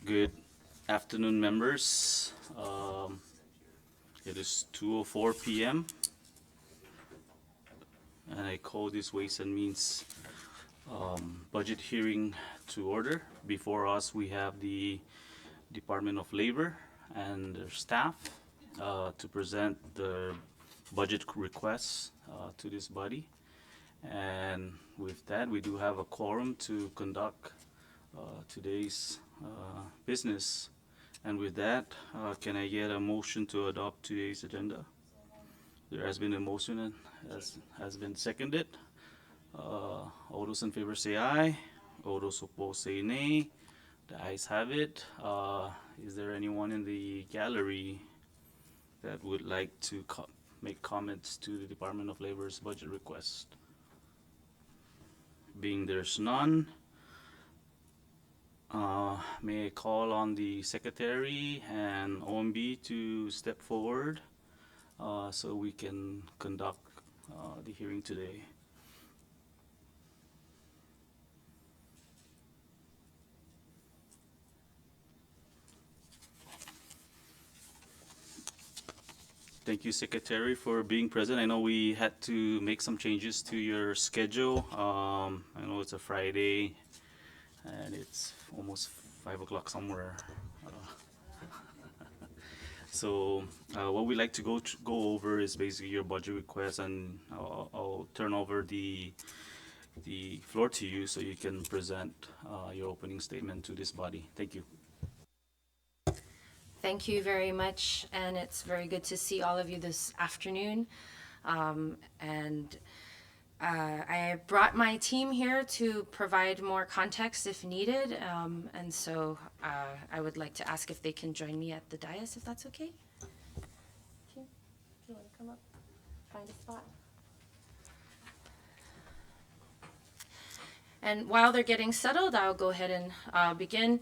Good afternoon, members. It is 2:04 p.m. and I call this Ways and Means budget hearing to order. Before us, we have the Department of Labor and their staff to present the budget requests to this body. And with that, we do have a quorum to conduct today's business. And with that, can I get a motion to adopt today's agenda? There has been a motion and has been seconded. All those in favor say aye. All those opposed say nay. The ayes have it. Is there anyone in the gallery that would like to make comments to the Department of Labor's budget request? Being there's none, may I call on the Secretary and OMB to step forward so we can conduct the hearing today. Thank you, Secretary, for being present. I know we had to make some changes to your schedule. I know it's a Friday and it's almost 5 o'clock somewhere. So what we like to go over is basically your budget request, and I'll turn over the floor to you so you can present your opening statement to this body. Thank you. Thank you very much, and it's very good to see all of you this afternoon. I brought my team here to provide more context if needed, and so I would like to ask if they can join me at the dais, if that's okay. If you want to come up, find a spot. And while they're getting settled, I'll go ahead and begin.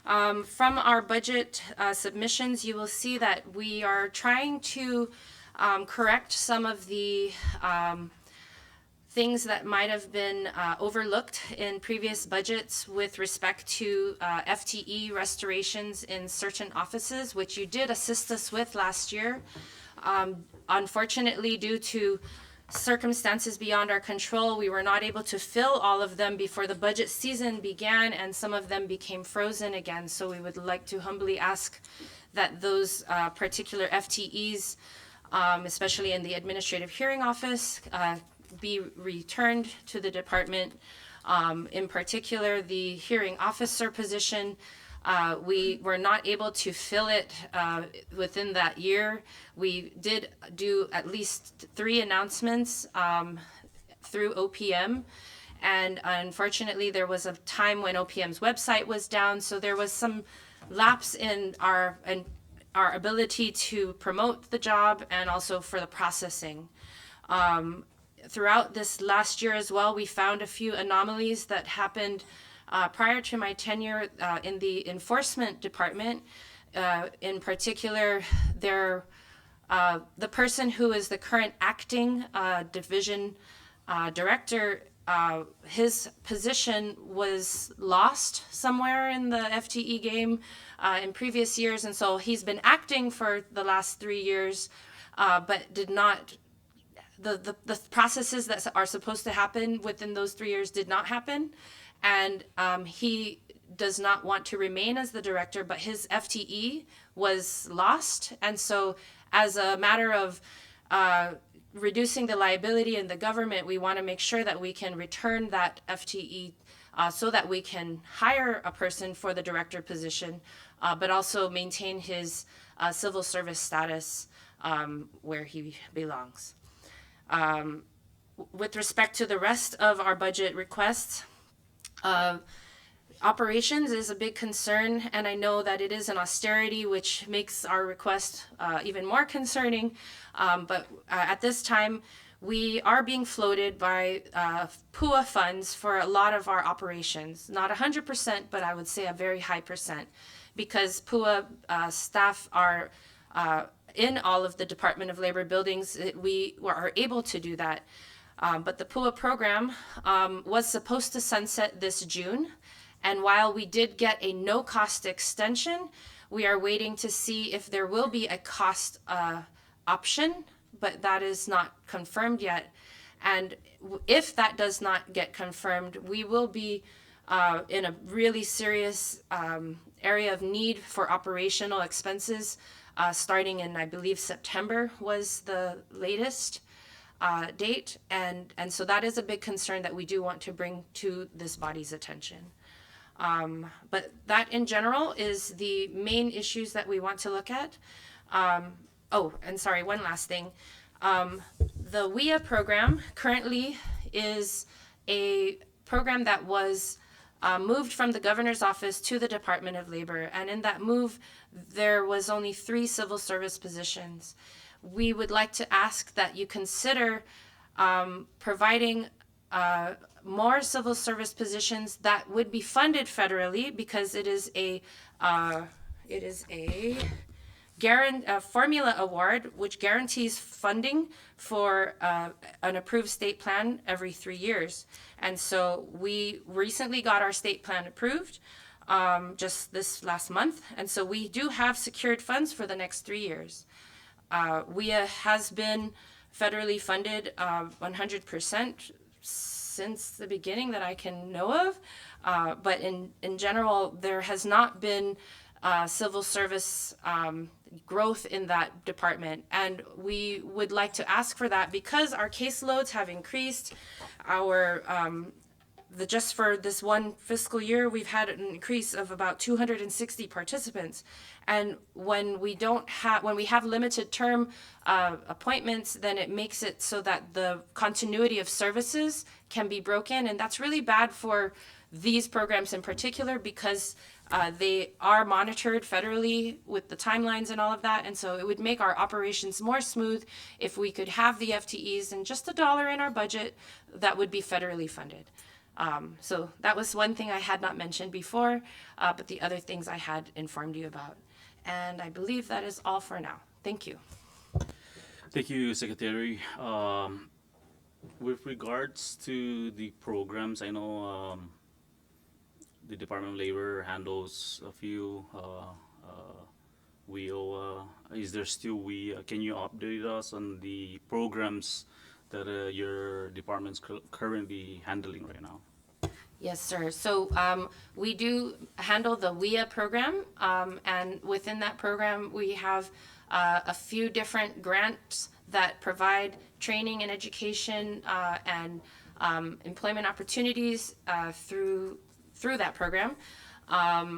From our budget submissions, you will see that we are trying to correct some of the things that might have been overlooked in previous budgets with respect to FTE restorations in certain offices, which you did assist us with last year. Unfortunately, due to circumstances beyond our control, we were not able to fill all of them before the budget season began, and some of them became frozen again. So we would like to humbly ask that those particular FTEs, especially in the administrative hearing office, be returned to the department. In particular, the hearing officer position, we were not able to fill it within that year. We did do at least 3 announcements through OPM, and unfortunately there was a time when OPM's website was down, so there was some lapse in our ability to promote the job and also for the processing. Throughout this last year as well, we found a few anomalies that happened prior to my tenure in the enforcement department. In particular, the person who is the current acting division director, his position was lost somewhere in the FTE game in previous years, and so he's been acting for the last 3 years, but did not. The processes that are supposed to happen within those 3 years did not happen, and he does not want to remain as the director, but his FTE was lost. And so as a matter of reducing the liability in the government, we want to make sure that we can return that FTE so that we can hire a person for the director position, but also maintain his civil service status where he belongs. With respect to the rest of our budget requests, operations is a big concern, and I know that it is an austerity, which makes our request even more concerning. But at this time, we are being floated by PUA funds for a lot of our operations. Not 100%, but I would say a very high percent, because PUA staff are in all of the Department of Labor buildings. We are able to do that. But the PUA program was supposed to sunset this June, And while we did get a no-cost extension, we are waiting to see if there will be a cost option, but that is not confirmed yet. And if that does not get confirmed, we will be in a really serious area of need for operational expenses starting in, I believe, September was the latest date. And so that is a big concern that we do want to bring to this body's attention. But that in general is the main issues that we want to look at. Oh, and sorry, one last thing. The WIA program currently is a program that was moved from the governor's office to the Department of Labor. And in that move, there was only 3 civil service positions. We would like to ask that you consider providing more civil service positions that would be funded federally, because it is a formula award which guarantees funding for an approved state plan every 3 years. And so we recently got our state plan approved just this last month. And so we do have secured funds for the next 3 years. WIA has been federally funded 100% since the beginning that I can know of. But in general, there has not been civil service growth in that department. And we would like to ask for that because our caseloads have increased. Our just for this one fiscal year, we've had an increase of about 260 participants. And when we have limited term appointments, then it makes it so that the continuity of services can be broken. And that's really bad for these programs in particular, because they are monitored federally with the timelines and all of that. And so it would make our operations more smooth if we could have the FTEs and just $1 in our budget that would be federally funded. So that was one thing I had not mentioned before, but the other things I had informed you about. And I believe that is all for now. Thank you. Thank you, Secretary. With regards to the programs, I know the Department of Labor handles a few. WIOA, is there still WIA? Can you update us on the programs that your department's currently handling right now? Yes, sir. So we do handle the WIA program, and within that program, we have a few different grants that provide training and education and employment opportunities through that program.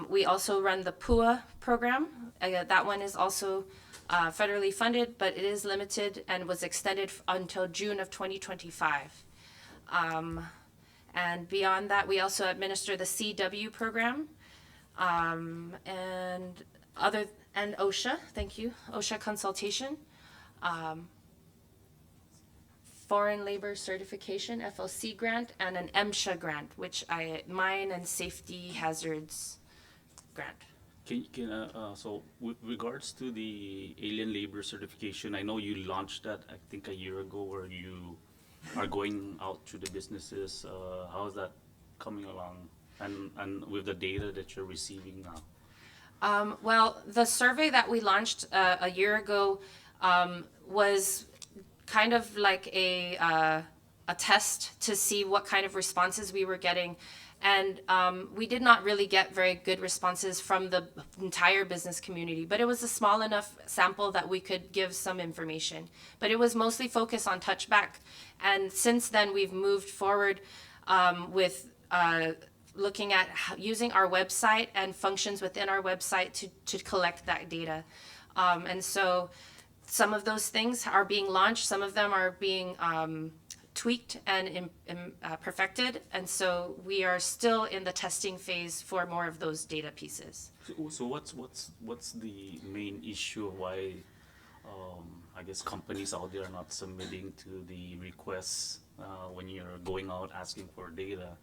We also run the PUA program. That one is also federally funded, but it is limited and was extended until June of 2025. And beyond that, we also administer the CW program and OSHA. Thank you, OSHA consultation, foreign labor certification (FLC) grant, and an MSHA grant, which mine and safety hazards grant. So with regards to the alien labor certification, I know you launched that I think a year ago, where you are going out to the businesses. How is that coming along, and with the data that you're receiving now? Well, the survey that we launched a year ago was kind of like a test to see what kind of responses we were getting. And we did not really get very good responses from the entire business community, but it was a small enough sample that we could give some information. But it was mostly focused on touchback. And since then, we've moved forward with looking at using our website and functions within our website to collect that data. And so some of those things are being launched. Some of them are being tweaked and perfected, and so we are still in the testing phase for more of those data pieces. So what's the main issue of why I guess companies out there are not submitting to the requests when you're going out asking for data?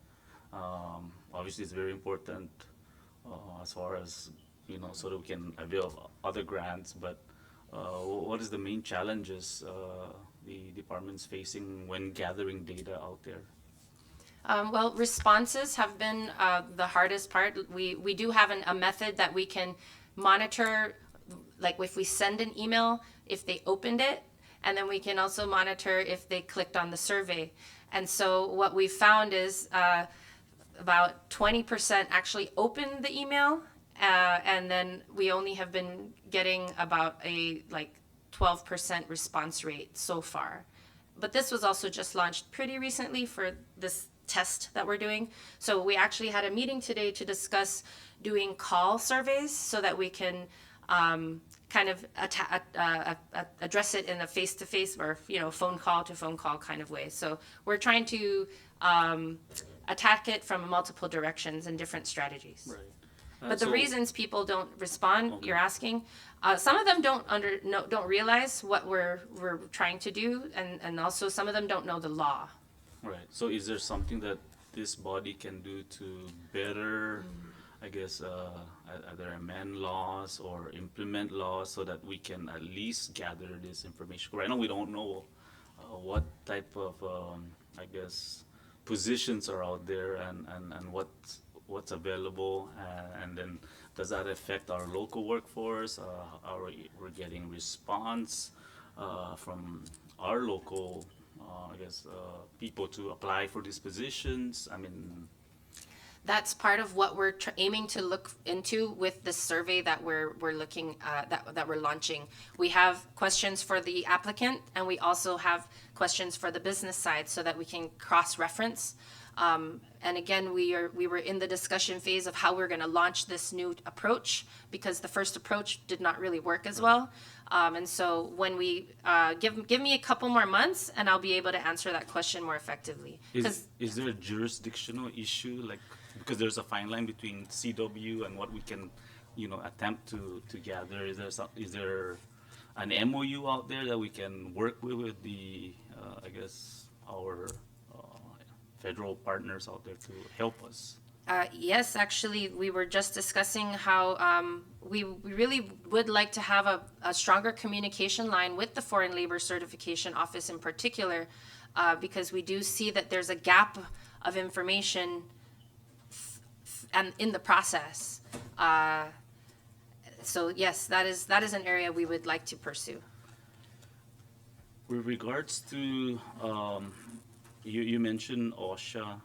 Obviously, it's very important as far as so that we can avail other grants. But what is the main challenges the department's facing when gathering data out there? Well, responses have been the hardest part. We do have a method that we can monitor, like if we send an email, if they opened it, and then we can also monitor if they clicked on the survey. And so what we found is about 20% actually opened the email, and then we only have been getting about a like 12% response rate so far. But this was also just launched pretty recently for this test that we're doing. So we actually had a meeting today to discuss doing call surveys so that we can kind of address it in a face-to-face or phone call to phone call kind of way. So we're trying to attack it from multiple directions and different strategies. Right. But the So- reasons people don't respond, you're asking, some of them don't realize what we're trying to do, and also some of them don't know the law. Right. So is there something that this body can do to better, I guess, either amend laws or implement laws so that we can at least gather this information? Right now, we don't know what type of, I guess, positions are out there and what's available, and then does that affect our local workforce? Are we getting response from our local I guess, people to apply for these positions? I mean, That's part of what we're aiming to look into with the survey that we're looking that we're launching. We have questions for the applicant, and we also have questions for the business side, so that we can cross-reference. And again, we were in the discussion phase of how we're going to launch this new approach, because the first approach did not really work as well. And so when we give me a couple more months, and I'll be able to answer that question more effectively. is there a jurisdictional issue, like, because there's a fine line between CW and what we can, attempt to gather? Is there an MOU out there that we can work with the, I guess, our federal partners out there to help us? Yes, actually, we were just discussing how we really would like to have a stronger communication line with the Foreign Labor Certification Office in particular, because we do see that there's a gap of information and in the process. So yes, that is an area we would like to pursue. With regards to, you mentioned OSHA,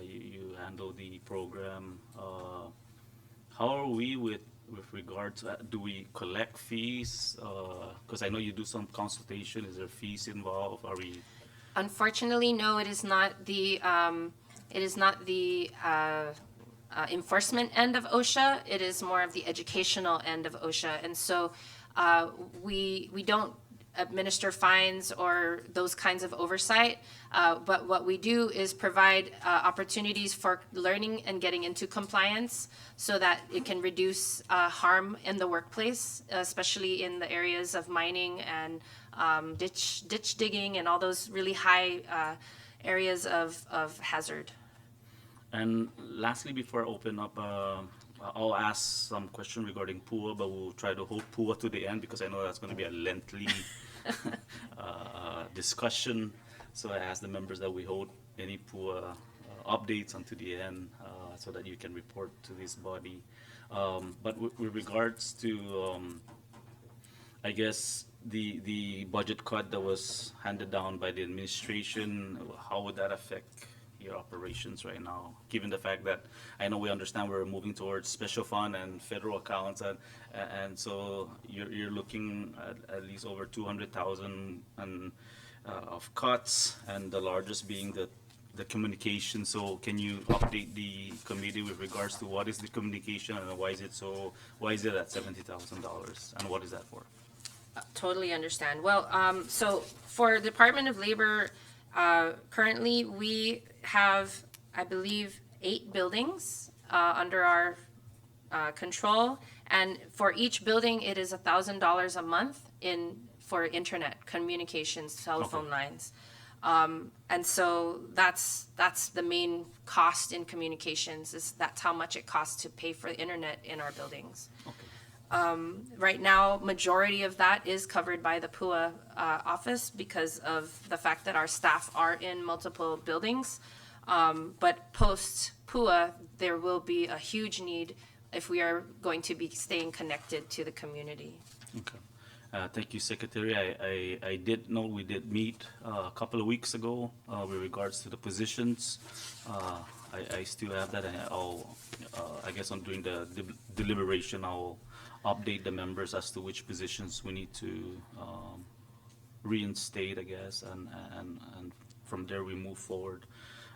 you handle the program. How are we with regard to that? Do we collect fees? Because I know you do some consultation. Is there fees involved? Are we? Unfortunately, no. It is not the enforcement end of OSHA. It is more of the educational end of OSHA, and so we don't administer fines or those kinds of oversight. But what we do is provide opportunities for learning and getting into compliance, so that it can reduce harm in the workplace, especially in the areas of mining and ditch digging and all those really high areas of hazard. And lastly, before I open up, I'll ask some question regarding PUA, but we'll try to hold PUA to the end, because I know that's going to be a lengthy discussion. So I ask the members that we hold any PUA updates until the end, so that you can report to this body. But with regards to, I guess, the budget cut that was handed down by the administration, how would that affect your operations right now, given the fact that I know we understand we're moving towards special fund and federal accounts, and so you're looking at least over 200,000 of cuts, and the largest being the communication. So can you update the committee with regards to what is the communication, and why is it at $70,000, and what is that for? Totally understand. Well, so for Department of Labor, currently we have, I believe, 8 buildings under our control, and for each building it is $1,000 a month for internet communications, telephone lines. And so that's the main cost in communications, that's how much it costs to pay for the internet in our buildings. Okay. Right now, majority of that is covered by the PUA office, because of the fact that our staff are in multiple buildings. But post PUA, there will be a huge need if we are going to be staying connected to the community. Okay. Thank you, Secretary. I did know we did meet a couple of weeks ago with regards to the positions. I still have that, and I guess on during the deliberation, I'll update the members as to which positions we need to reinstate, I guess, and from there we move forward.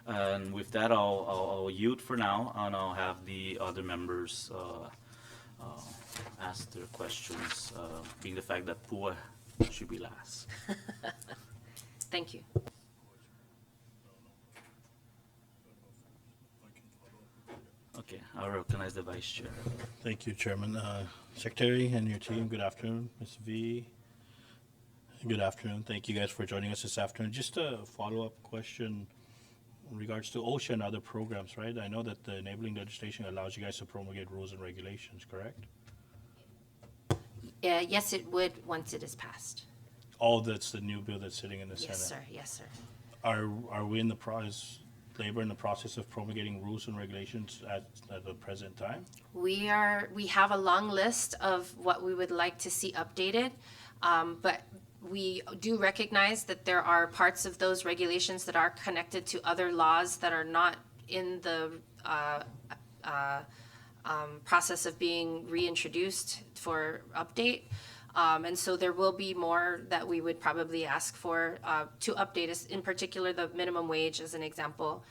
And with that, I'll yield for now, and I'll have the other members ask their questions, being the fact that PUA should be last. Thank you. Okay, I'll recognize the Vice Chair. Thank you, Chairman. Secretary and your team, good afternoon. Ms. V, good afternoon. Thank you guys for joining us this afternoon. Just a follow-up question in regards to OSHA and other programs, right? I know that the enabling legislation allows you guys to promulgate rules and regulations, correct? Yes, it would once it is passed. Oh, that's the new bill that's sitting in the Senate. Yes, sir. Yes, sir. Are we in the process, labor in the process of promulgating rules and regulations at the present time? We have a long list of what we would like to see updated, but we do recognize that there are parts of those regulations that are connected to other laws that are not in the process of being reintroduced for update. And so there will be more that we would probably ask for to update us, in particular the minimum wage as an example.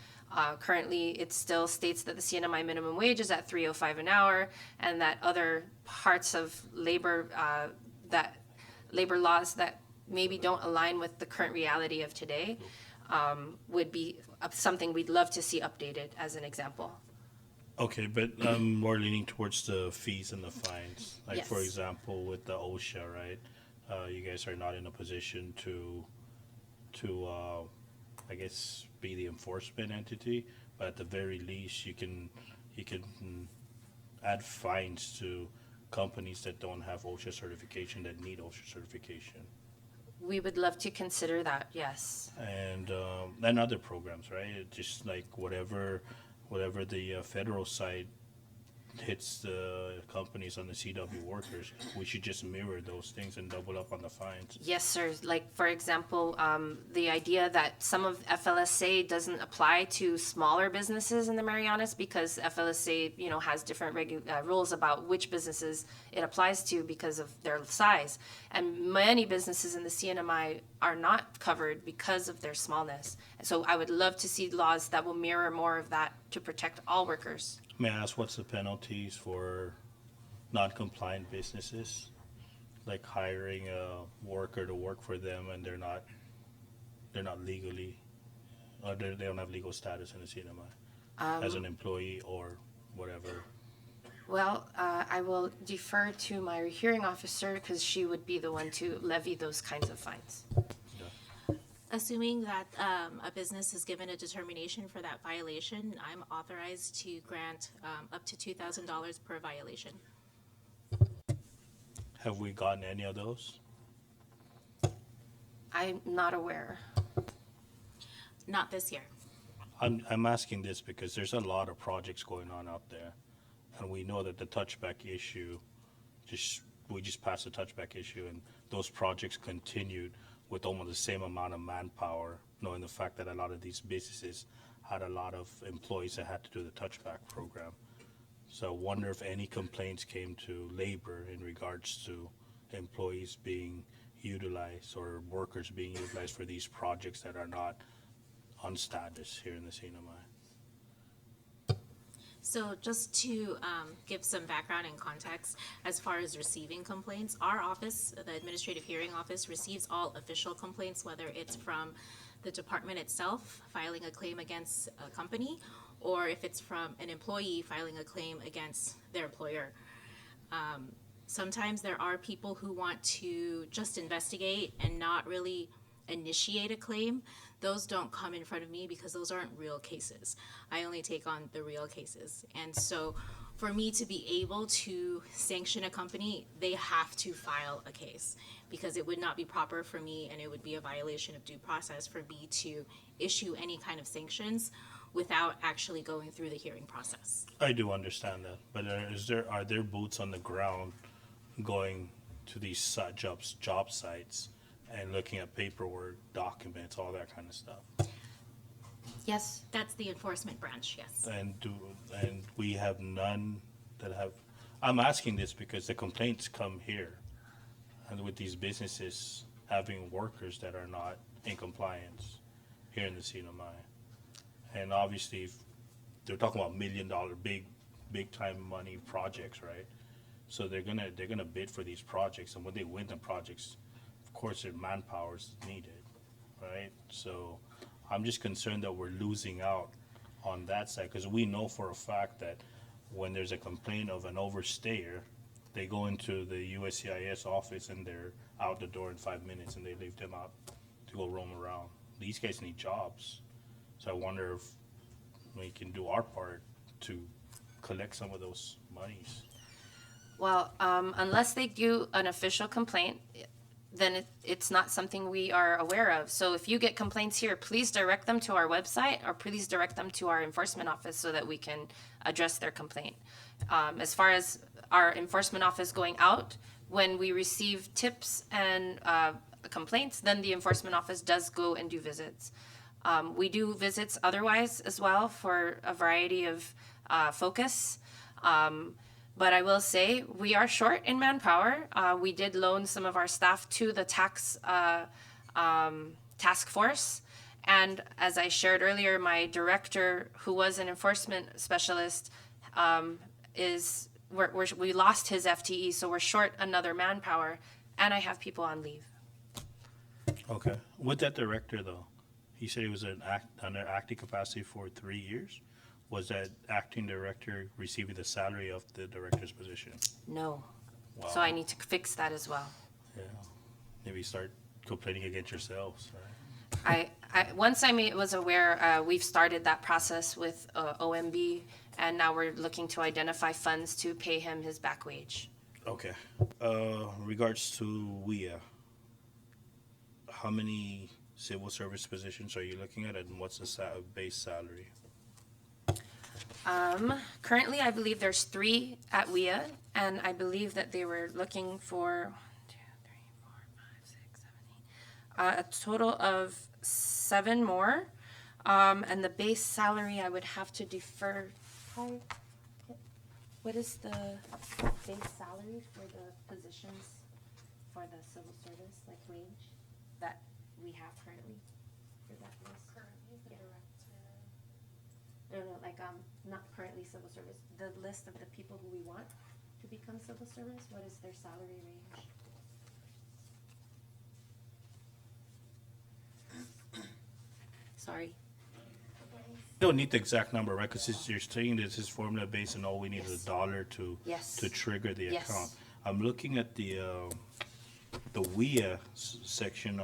Currently, it still states that the CNMI minimum wage is at $3.05 an hour, and that other parts of labor labor laws that maybe don't align with the current reality of today would be something we'd love to see updated as an example. Okay, but I'm more leaning towards the fees and the fines. Like, for Yes. example, with the OSHA, right? You guys are not in a position to I guess, be the enforcement entity, but at the very least, you can add fines to companies that don't have OSHA certification, that need OSHA certification. We would love to consider that, yes. And other programs, right? It just like whatever the federal side hits the companies on the CW workers, we should just mirror those things and double up on the fines. Yes, sir. Like, for example, the idea that some of FLSA doesn't apply to smaller businesses in the Marianas because FLSA, has different rules about which businesses it applies to because of their size. And many businesses in the CNMI are not covered because of their smallness. So I would love to see laws that will mirror more of that to protect all workers. May I ask what's the penalties for non-compliant businesses? Like hiring a worker to work for them and they're not legally, or they don't have legal status in the CNMI as an employee or whatever. Well, I will defer to my hearing officer because she would be the one to levy those kinds of fines. Assuming that a business is given a determination for that violation, I'm authorized to grant up to $2,000 per violation. Have we gotten any of those? I'm not aware. Not this year. I'm asking this because there's a lot of projects going on out there, and we know that the touchback issue, we just passed the touchback issue, and those projects continued with almost the same amount of manpower, knowing the fact that a lot of these businesses had a lot of employees that had to do the touchback program. So I wonder if any complaints came to labor in regards to employees being utilized or workers being utilized for these projects that are not on status here in the CNMI. So just to give some background and context, as far as receiving complaints, our office, the Administrative Hearing Office, receives all official complaints, whether it's from the department itself filing a claim against a company, or if it's from an employee filing a claim against their employer. Sometimes there are people who want to just investigate and not really initiate a claim. Those don't come in front of me because those aren't real cases. I only take on the real cases. And so for me to be able to sanction a company, they have to file a case, because it would not be proper for me, and it would be a violation of due process for me to issue any kind of sanctions without actually going through the hearing process. I do understand that, but are there boots on the ground going to these job sites and looking at paperwork, documents, all that kind of stuff? Yes. That's the enforcement branch, yes. And we have none that have, I'm asking this because the complaints come here, and with these businesses having workers that are not in compliance here in the CNMI. And obviously, if they're talking about $1 million big time money projects, right? So they're gonna bid for these projects, and when they win the projects, of course, their manpower is needed, right? So I'm just concerned that we're losing out on that side, because we know for a fact that when there's a complaint of an overstayer, they go into the USCIS office and they're out the door in 5 minutes, and they leave them out to go roam around. These guys need jobs, so I wonder if we can do our part to collect some of those monies. Well, unless they do an official complaint, then it's not something we are aware of. So if you get complaints here, please direct them to our website or please direct them to our enforcement office so that we can address their complaint. As far as our enforcement office going out, when we receive tips and complaints, then the enforcement office does go and do visits. We do visits otherwise as well for a variety of focus. But I will say we are short in manpower. We did loan some of our staff to the tax task force. And as I shared earlier, my director, who was an enforcement specialist, we lost his FTE, so we're short another manpower. And I have people on leave. Okay. With that director, though, he said he was under acting capacity for 3 years. Was that acting director receiving the salary of the director's position? No. Wow. So I need to fix that as well. Yeah. Maybe start complaining against yourselves, right? Once I was aware, we've started that process with OMB, and now we're looking to identify funds to pay him his back wage. Okay. Regards to WIA, how many civil service positions are you looking at, and what's the base salary? Currently, I believe there's 3 at WIA, and I believe that they were looking for a total of 7 more. And the base salary, I would have to defer. What is the base salary for the positions for the civil service, like wage, that we have currently for that list? Currently, the director. No, like, not currently civil service, the list of the people who we want to become civil service, what is their salary range? Sorry. You don't need the exact number, right? Because you're saying this is formula based, and all we need is $1 Yes. to trigger the Yes. account. I'm looking at the WIA section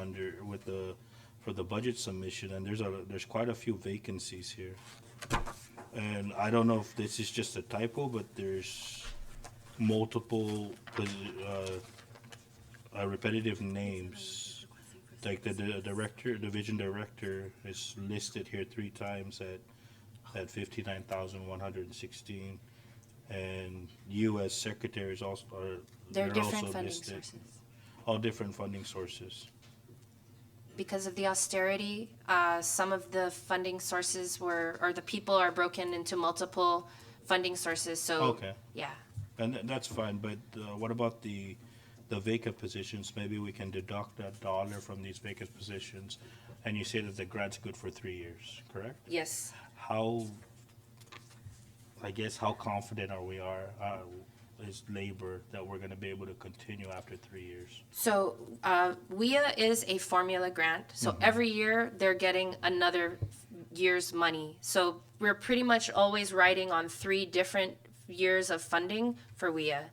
for the budget submission, and there's quite a few vacancies here. And I don't know if this is just a typo, but there's multiple repetitive names. Like the division director is listed here 3 times at 59,116, and you as secretaries also They're different also funding listed. sources. All different funding sources. Because of the austerity, some of the funding sources or the people are broken into multiple funding sources, so. Okay. Yeah. And that's fine, but what about the vacant positions? Maybe we can deduct $1 from these vacant positions, and you say that the grant's good for 3 years, correct? Yes. How confident are we as labor that we're gonna be able to continue after 3 years? So WIA is a formula grant. So every year they're getting another year's money. So we're pretty much always riding on 3 different years of funding for WIA.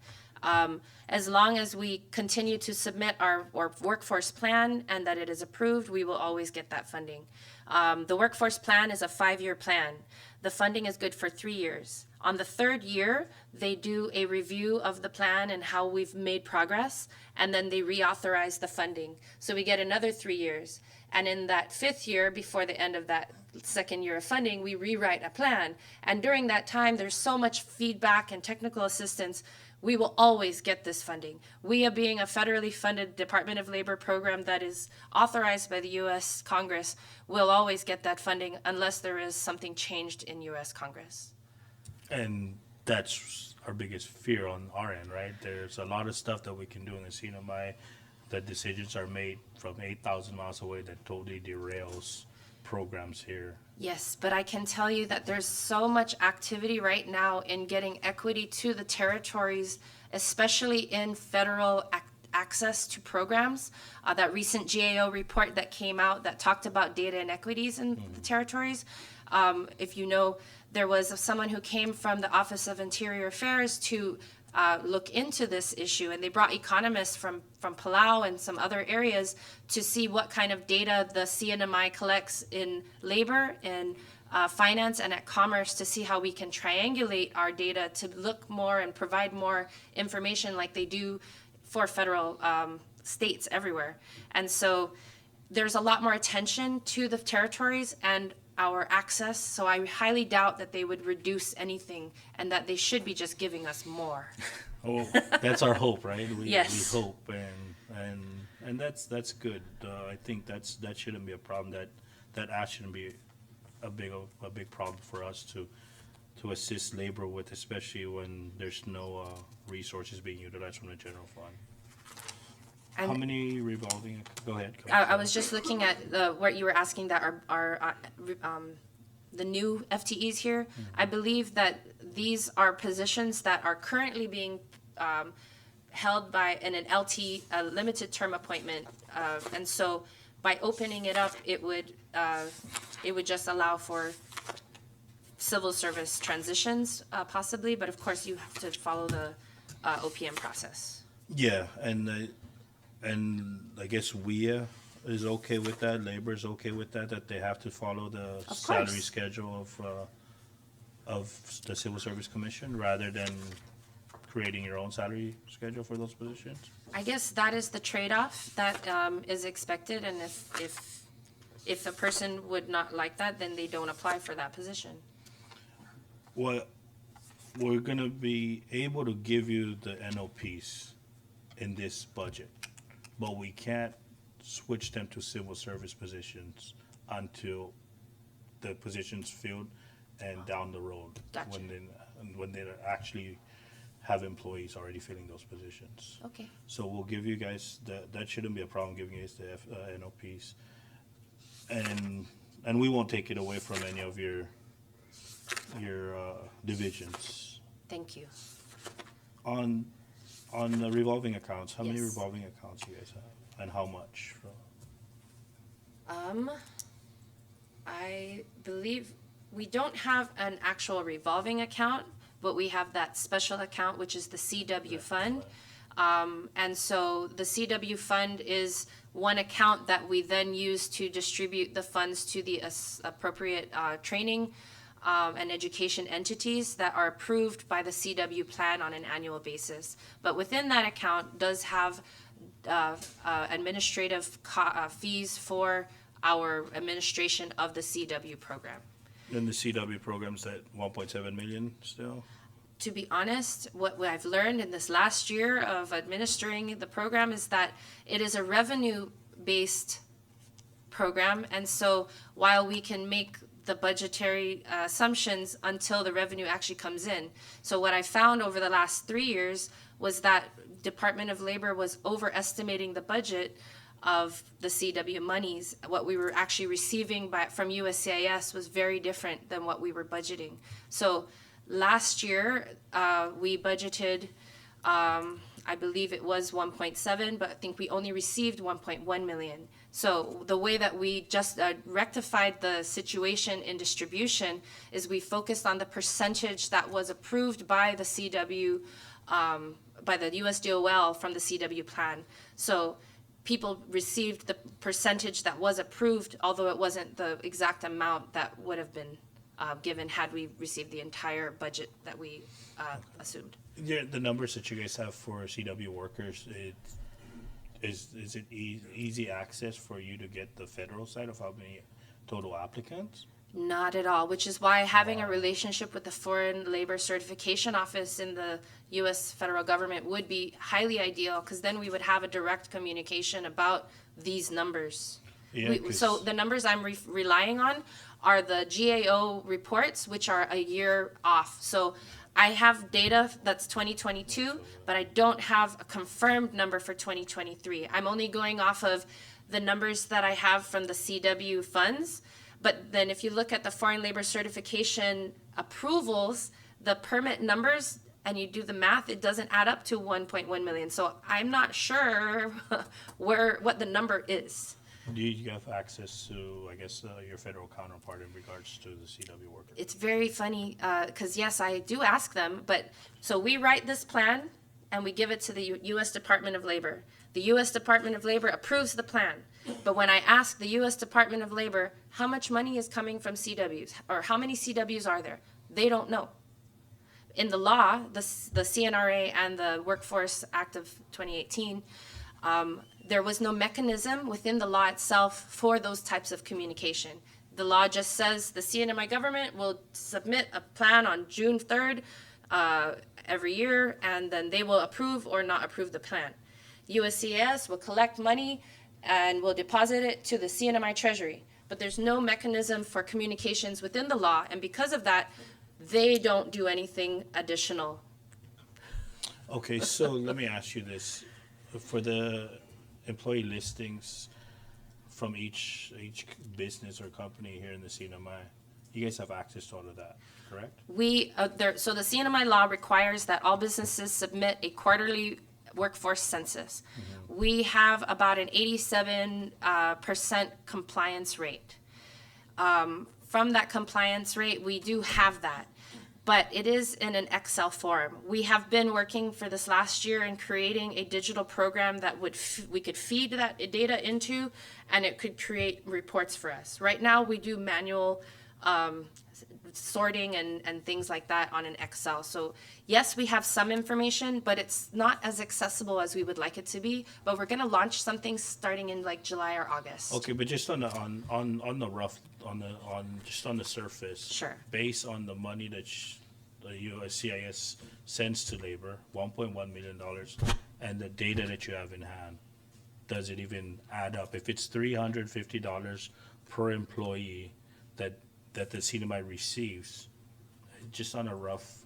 As long as we continue to submit our workforce plan and that it is approved, we will always get that funding. The workforce plan is a 5-year plan. The funding is good for 3 years. On the 3rd year, they do a review of the plan and how we've made progress, and then they reauthorize the funding. So we get another 3 years. And in that 5th year, before the end of that second year of funding, we rewrite a plan. And during that time, there's so much feedback and technical assistance. We will always get this funding. We, are being a federally funded Department of Labor program that is authorized by the U.S. Congress, will always get that funding unless there is something changed in U.S. Congress. And that's our biggest fear on our end, right? There's a lot of stuff that we can do in the CNMI, that decisions are made from 8,000 miles away that totally derails programs here. Yes, but I can tell you that there's so much activity right now in getting equity to the territories, especially in federal access to programs. That recent GAO report that came out that talked about data inequities in the territories. If you know, there was someone who came from the Office of Interior Affairs to look into this issue, and they brought economists from Palau and some other areas to see what kind of data the CNMI collects in labor, in finance, and at commerce, to see how we can triangulate our data to look more and provide more information like they do for federal states everywhere. And so there's a lot more attention to the territories and our access, so I highly doubt that they would reduce anything, and that they should be just giving us more. Oh, that's our hope, right? Yes. We hope, and that's good. I think that shouldn't be a problem. That shouldn't be a big problem for us to assist labor with, especially when there's no resources being utilized from the general fund. How And many revolving? Go ahead. I was just looking at what you were asking, that are the new FTEs here. I believe that these are positions that are currently being held by an LT, a limited term appointment, and so by opening it up, it would just allow for civil service transitions, possibly. But of course, you have to follow the OPM process. Yeah, and I guess WIA is okay with that. Labor is okay with that they have to follow the Of salary course. schedule of the Civil Service Commission rather than creating your own salary schedule for those positions. I guess that is the trade-off that is expected, and if a person would not like that, then they don't apply for that position. Well, we're gonna be able to give you the NOPs in this budget, but we can't switch them to civil service positions until the position's filled and down the road. Gotcha. When they actually have employees already filling those positions. Okay. So we'll give you guys, that shouldn't be a problem giving you guys the NOPs. And we won't take it away from any of your divisions. Thank you. On the revolving accounts, how many Yes. revolving accounts you guys have, and how much? I believe we don't have an actual revolving account, but we have that special account, which is the CW fund. And so the CW fund is one account that we then use to distribute the funds to the appropriate training and education entities that are approved by the CW plan on an annual basis. But within that account does have administrative fees for our administration of the CW program. Then the CW program's at 1.7 million still? To be honest, what I've learned in this last year of administering the program is that it is a revenue-based program. And so while we can make the budgetary assumptions until the revenue actually comes in. So what I found over the last 3 years was that Department of Labor was overestimating the budget of the CW monies. What we were actually receiving from USCIS was very different than what we were budgeting. So last year, we budgeted, I believe it was 1.7, but I think we only received 1.1 million. So the way that we just rectified the situation in distribution is we focused on the percentage that was approved by the CW, by the USDOL from the CW plan. So people received the percentage that was approved, although it wasn't the exact amount that would have been given had we received the entire budget that we assumed. Yeah, the numbers that you guys have for CW workers, is it easy access for you to get the federal side of how many total applicants? Not at all, which is why having a relationship with the Foreign Labor Certification Office in the U.S. federal government would be highly ideal, because then we would have a direct communication about these numbers. Yeah, So 'cause- the numbers I'm relying on are the GAO reports, which are a year off. So I have data that's 2022, but I don't have a confirmed number for 2023. I'm only going off of the numbers that I have from the CW funds. But then if you look at the foreign labor certification approvals, the permit numbers, and you do the math, it doesn't add up to 1.1 million. So I'm not sure what the number is. Do you have access to, I guess, your federal counterpart in regards to the CW workers? It's very funny, because yes, I do ask them, but, so we write this plan and we give it to the U.S. Department of Labor. The U.S. Department of Labor approves the plan. But when I ask the U.S. Department of Labor, how much money is coming from CWs, or how many CWs are there? They don't know. In the law, the CNRA and the Workforce Act of 2018, there was no mechanism within the law itself for those types of communication. The law just says the CNMI government will submit a plan on June 3rd every year, and then they will approve or not approve the plan. USCIS will collect money and will deposit it to the CNMI Treasury. But there's no mechanism for communications within the law, and because of that, they don't do anything additional. Okay, so let me ask you this. For the employee listings from each business or company here in the CNMI, you guys have access to all of that, correct? So the CNMI law requires that all businesses submit a quarterly workforce census. We have about an 87% compliance rate. From that compliance rate, we do have that, but it is in an Excel form. We have been working for this last year in creating a digital program that we could feed that data into, and it could create reports for us. Right now, we do manual sorting and things like that on an Excel. So yes, we have some information, but it's not as accessible as we would like it to be. But we're going to launch something starting in like July or August. Okay, but just on the surface. Sure. Based on the money that the USCIS sends to labor, $1.1 million, and the data that you have in hand, does it even add up? If it's $350 per employee that the CNMI receives, just on a rough,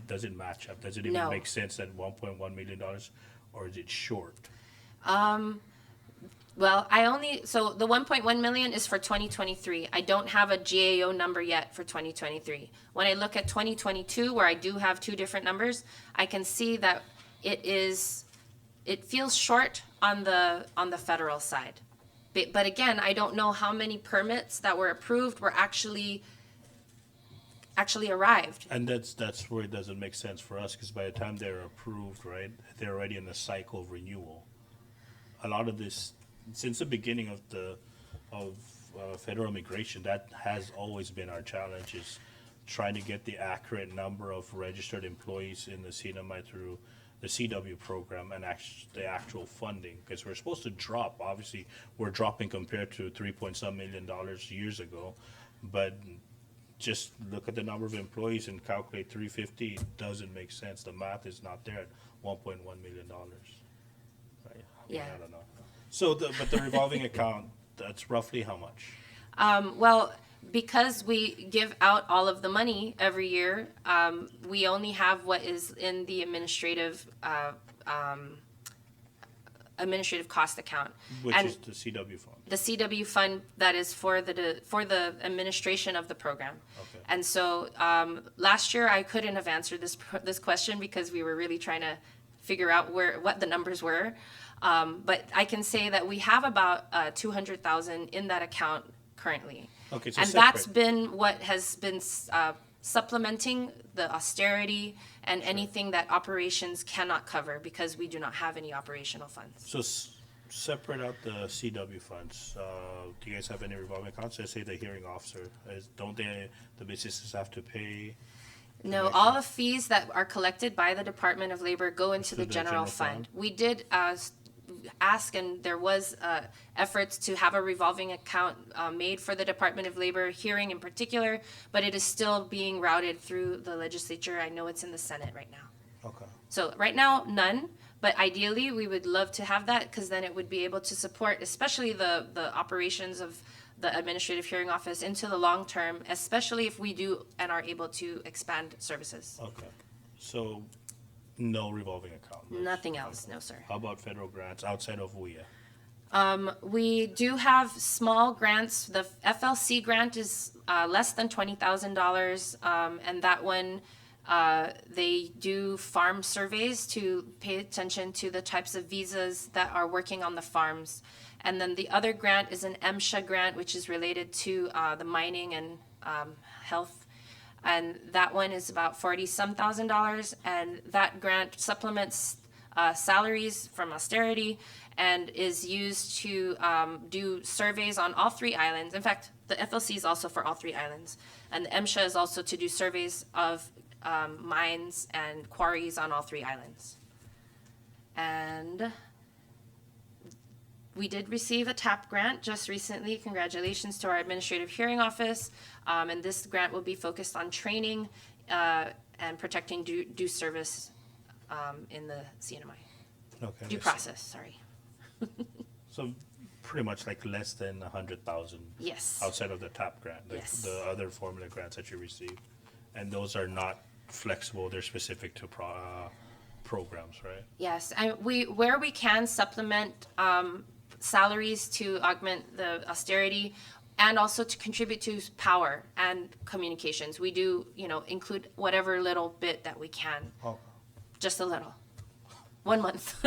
does it match up? Does it even No. make sense at $1.1 million, or is it short? Well, so the 1.1 million is for 2023. I don't have a GAO number yet for 2023. When I look at 2022, where I do have two different numbers, I can see that it feels short on the federal side. But again, I don't know how many permits that were approved were actually arrived. And that's where it doesn't make sense for us, because by the time they're approved, right, they're already in the cycle of renewal. A lot of this, since the beginning of federal immigration, that has always been our challenge, is trying to get the accurate number of registered employees in the CNMI through the CW program and the actual funding, because we're supposed to drop. Obviously, we're dropping compared to $3.some million years ago, but just look at the number of employees and calculate 350. It doesn't make sense. The math is not there at $1.1 million. Right? Yeah. I don't know. So, but the revolving account, that's roughly how much? Well, because we give out all of the money every year, we only have what is in the administrative cost account. Which And is the CW fund. the CW fund that is for the administration of the program. Okay. And so last year I couldn't have answered this question because we were really trying to figure out what the numbers were. But I can say that we have about 200,000 in that account currently. Okay, so And that's separate. been what has been supplementing the austerity and anything that operations cannot cover, because we do not have any operational funds. So separate out the CW funds. Do you guys have any revolving accounts? I say the hearing officer. Don't the businesses have to pay? No, all the fees that are collected by the Department of Labor go into To the the general general fund. fund? We did ask, and there was efforts to have a revolving account made for the Department of Labor hearing in particular, but it is still being routed through the legislature. I know it's in the Senate right now. Okay. So right now, none, but ideally, we would love to have that, because then it would be able to support, especially the operations of the Administrative Hearing Office into the long term, especially if we do and are able to expand services. Okay. So no revolving account. Nothing else, no, sir. How about federal grants outside of WIA? We do have small grants. The FLC grant is less than $20,000, and that one, they do farm surveys to pay attention to the types of visas that are working on the farms. And then the other grant is an MSHA grant, which is related to the mining and health. And that one is about $40-some thousand, and that grant supplements salaries from austerity and is used to do surveys on all 3 islands. In fact, the FLC is also for all 3 islands, and the MSHA is also to do surveys of mines and quarries on all 3 islands. And we did receive a TAP grant just recently. Congratulations to our Administrative Hearing Office. And this grant will be focused on training and protecting due service in the CNMI. Okay. Due process, sorry. So pretty much like less than 100,000 Yes. outside of the TAP grant, Yes. the other formula grants that you receive. And those are not flexible, they're specific to programs, right? Yes, and where we can supplement salaries to augment the austerity and also to contribute to power and communications. We do, include whatever little bit that we can, Oh, just a little. 1 month.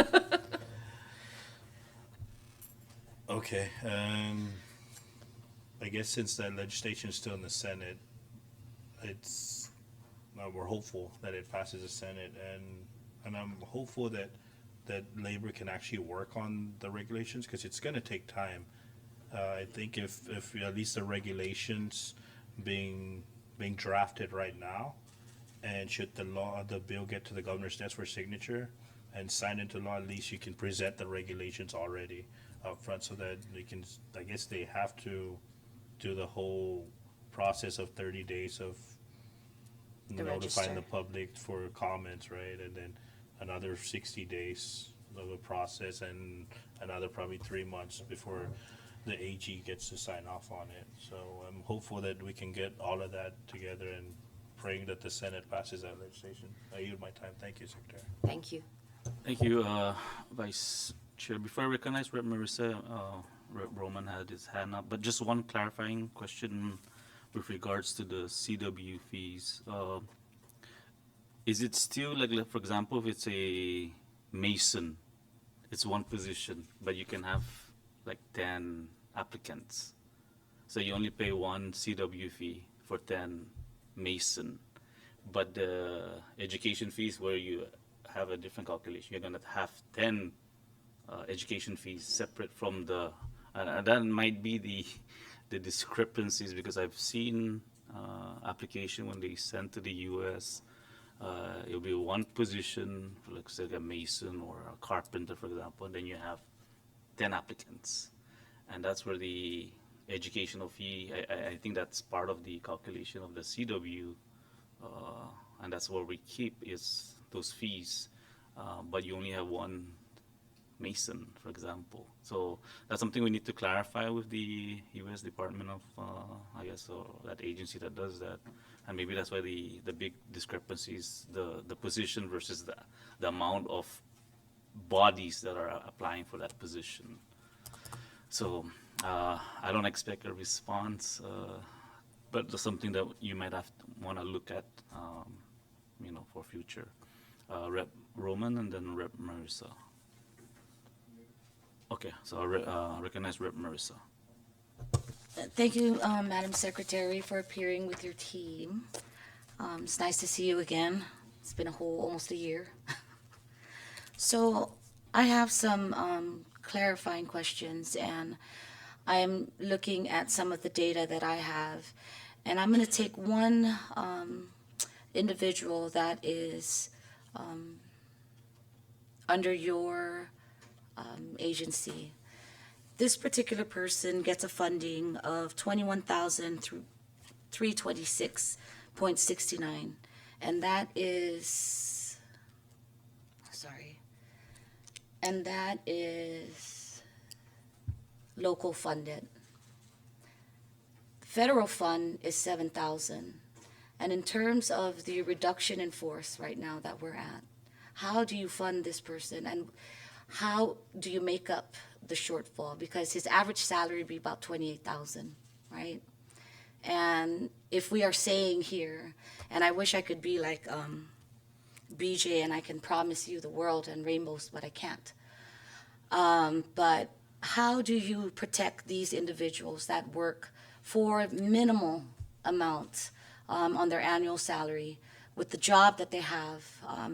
okay, I guess since that legislation is still in the Senate, we're hopeful that it passes the Senate, and I'm hopeful that labor can actually work on the regulations, because it's gonna take time. I think if at least the regulations being drafted right now, and should the bill get to the governor's desk for signature and signed into law, at least you can present the regulations already up front, so that we can, I guess they have to do the whole process of 30 days of notifying register. the public for comments, right? And then another 60 days of a process, and another probably 3 months before the AG gets to sign off on it. So I'm hopeful that we can get all of that together, and praying that the Senate passes that legislation. I yield my time. Thank you, Secretary. Thank you. Thank you, Vice Chair. Before I recognize Rep. Marissa, Rep. Roman had his hand up, but just one clarifying question with regards to the CW fees. Is it still like, for example, if it's a mason, it's one position, but you can have like 10 applicants. So you only pay 1 CW fee for 10 mason. But the education fees, where you have a different calculation, you're gonna have 10 education fees separate from the, and that might be the discrepancies, because I've seen application when they send to the US, it'll be 1 position, like say a mason or a carpenter, for example, and then you have 10 applicants. And that's where the educational fee, I think that's part of the calculation of the CW, and that's what we keep is those fees, but you only have 1 mason, for example. So that's something we need to clarify with the U.S. Department of, I guess, or that agency that does that. And maybe that's why the big discrepancies, the position versus the amount of bodies that are applying for that position. So I don't expect a response, but that's something that you might have to want to look at, for future. Rep. Roman and then Rep. Marissa. Okay, so I recognize Rep. Marissa. Thank you, Madam Secretary, for appearing with your team. It's nice to see you again. It's been almost a year. So I have some clarifying questions, and I am looking at some of the data that I have, and I'm going to take one individual that is under your agency. This particular person gets a funding of 21,326.69, and that is, sorry, and that is local funded. Federal fund is 7,000. And in terms of the reduction in force right now that we're at, how do you fund this person, and how do you make up the shortfall? Because his average salary would be about 28,000, right? And if we are saying here, and I wish I could be like BJ and I can promise you the world and rainbows, but I can't. But how do you protect these individuals that work for minimal amounts on their annual salary with the job that they have,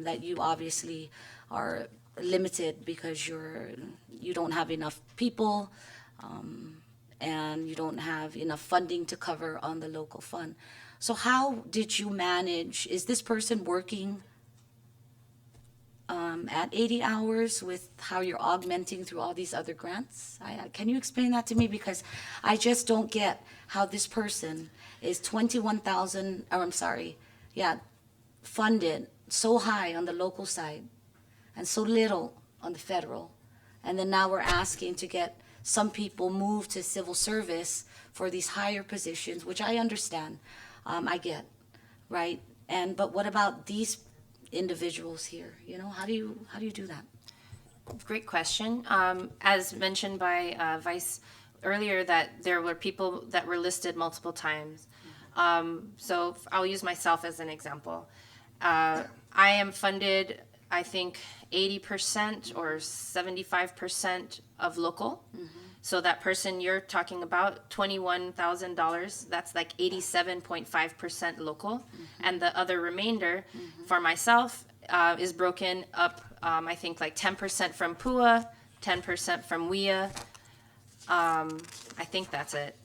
that you obviously are limited because you don't have enough people, and you don't have enough funding to cover on the local fund. So how did you manage? Is this person working at 80 hours with how you're augmenting through all these other grants? Can you explain that to me? Because I just don't get how this person is 21,000, or I'm sorry, yeah, funded so high on the local side and so little on the federal. And then now we're asking to get some people moved to civil service for these higher positions, which I understand, I get, right? But what about these individuals here? You know, how do you do that? Great question. As mentioned by Vice earlier, that there were people that were listed multiple times. So I'll use myself as an example. I am funded, I think, 80% or 75% of local. So that person you're talking about, $21,000, that's like 87.5% local. And the other remainder for myself is broken up, I think like 10% from PUA, 10% from WIA. I think that's it.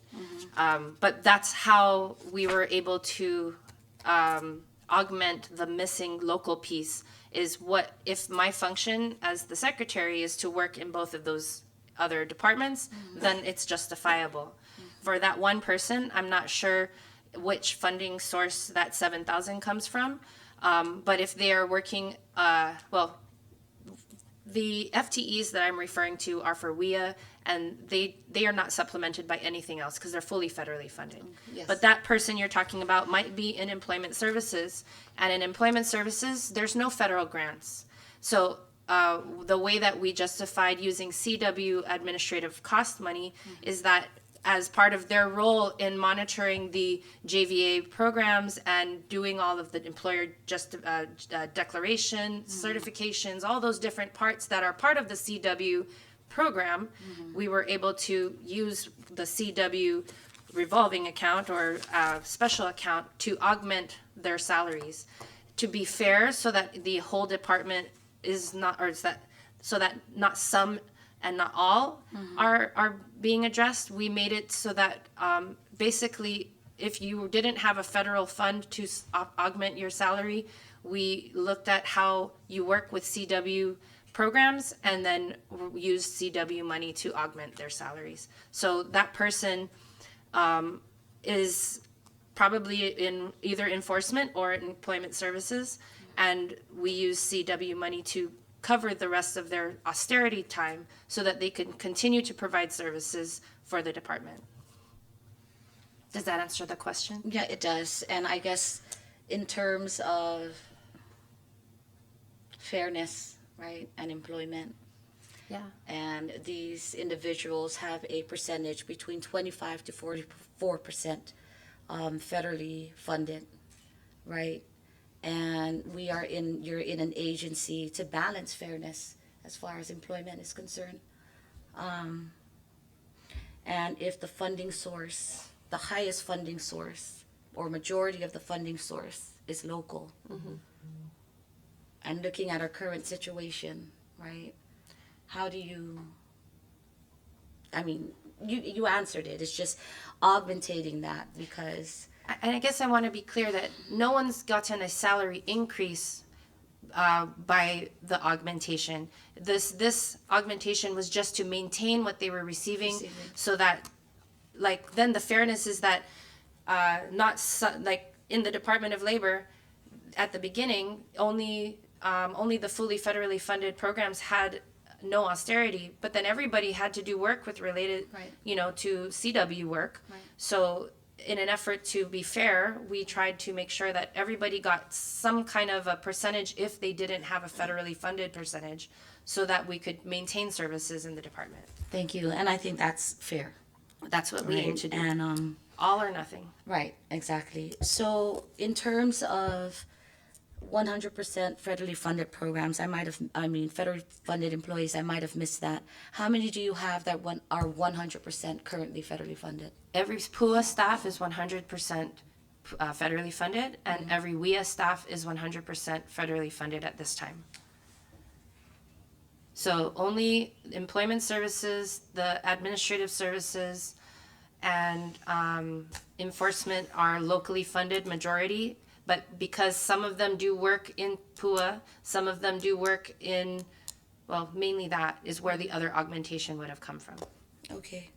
But that's how we were able to augment the missing local piece. Is what if my function as the secretary is to work in both of those other departments, then it's justifiable. For that one person, I'm not sure which funding source that 7,000 comes from, but if they are working, well, the FTEs that I'm referring to are for WIA, and they are not supplemented by anything else because they're fully federally funded. Yes. But that person you're talking about might be in employment services, and in employment services, there's no federal grants. So the way that we justified using CW administrative cost money is that as part of their role in monitoring the JVA programs and doing all of the employer declaration, certifications, all those different parts that are part of the CW program, we were able to use the CW revolving account or special account to augment their salaries. To be fair, so that the whole department is not, or is that, so that not some and not all are being addressed, we made it so that basically if you didn't have a federal fund to augment your salary, we looked at how you work with CW programs and then use CW money to augment their salaries. So that person is probably in either enforcement or employment services, and we use CW money to cover the rest of their austerity time so that they can continue to provide services for the department. Does that answer the question? Yeah, it does. And I guess in terms of fairness, right, and employment, Yeah. and these individuals have a percentage between 25 to 44% federally funded, right? And you're in an agency to balance fairness as far as employment is concerned. And if the funding source, the highest funding source, or majority of the funding source is local, and looking at our current situation, right? How do you, I mean, you answered it. It's just augmentating that because And I guess I want to be clear that no one's gotten a salary increase by the augmentation. This augmentation was just to maintain what they were receiving, so that, like, then the fairness is that like in the Department of Labor, at the beginning, only the fully federally funded programs had no austerity, but then everybody had to do work with related, Right. to CW work. Right. So in an effort to be fair, we tried to make sure that everybody got some kind of a percentage if they didn't have a federally funded percentage, so that we could maintain services in the department. Thank you, and I think that's fair. That's what we aim to do. And All or nothing. right, exactly. So in terms of 100% federally funded programs, federally funded employees, I might have missed that. How many do you have that are 100% currently federally funded? Every PUA staff is 100% federally funded, and every WIA staff is 100% federally funded at this time. So only employment services, the administrative services, and enforcement are locally funded majority. But because some of them do work in PUA, some of them do work in, well, mainly that is where the other augmentation would have come from. Okay.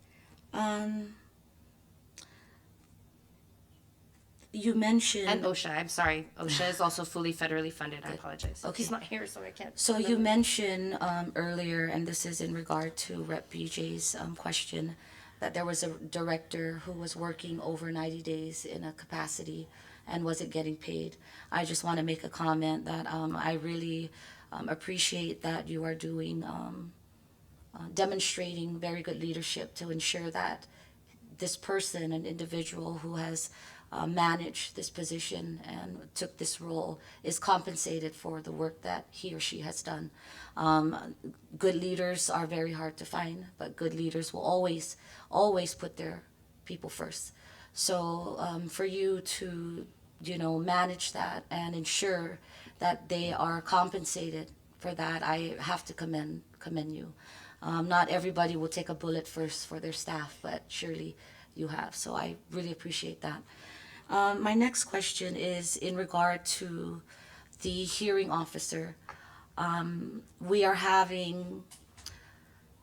You mentioned. And OSHA, I'm sorry. OSHA is also fully federally funded. I apologize. Okay. He's not here, so I can't. So you mentioned earlier, and this is in regard to Rep. BJ's question, that there was a director who was working over 90 days in a capacity and wasn't getting paid. I just want to make a comment that I really appreciate that you are doing, demonstrating very good leadership to ensure that this person, an individual who has managed this position and took this role, is compensated for the work that he or she has done. Good leaders are very hard to find, but good leaders will always put their people first. So for you to, manage that and ensure that they are compensated for that, I have to commend you. Not everybody will take a bullet first for their staff, but surely you have. So I really appreciate that. My next question is in regard to the hearing officer. We are having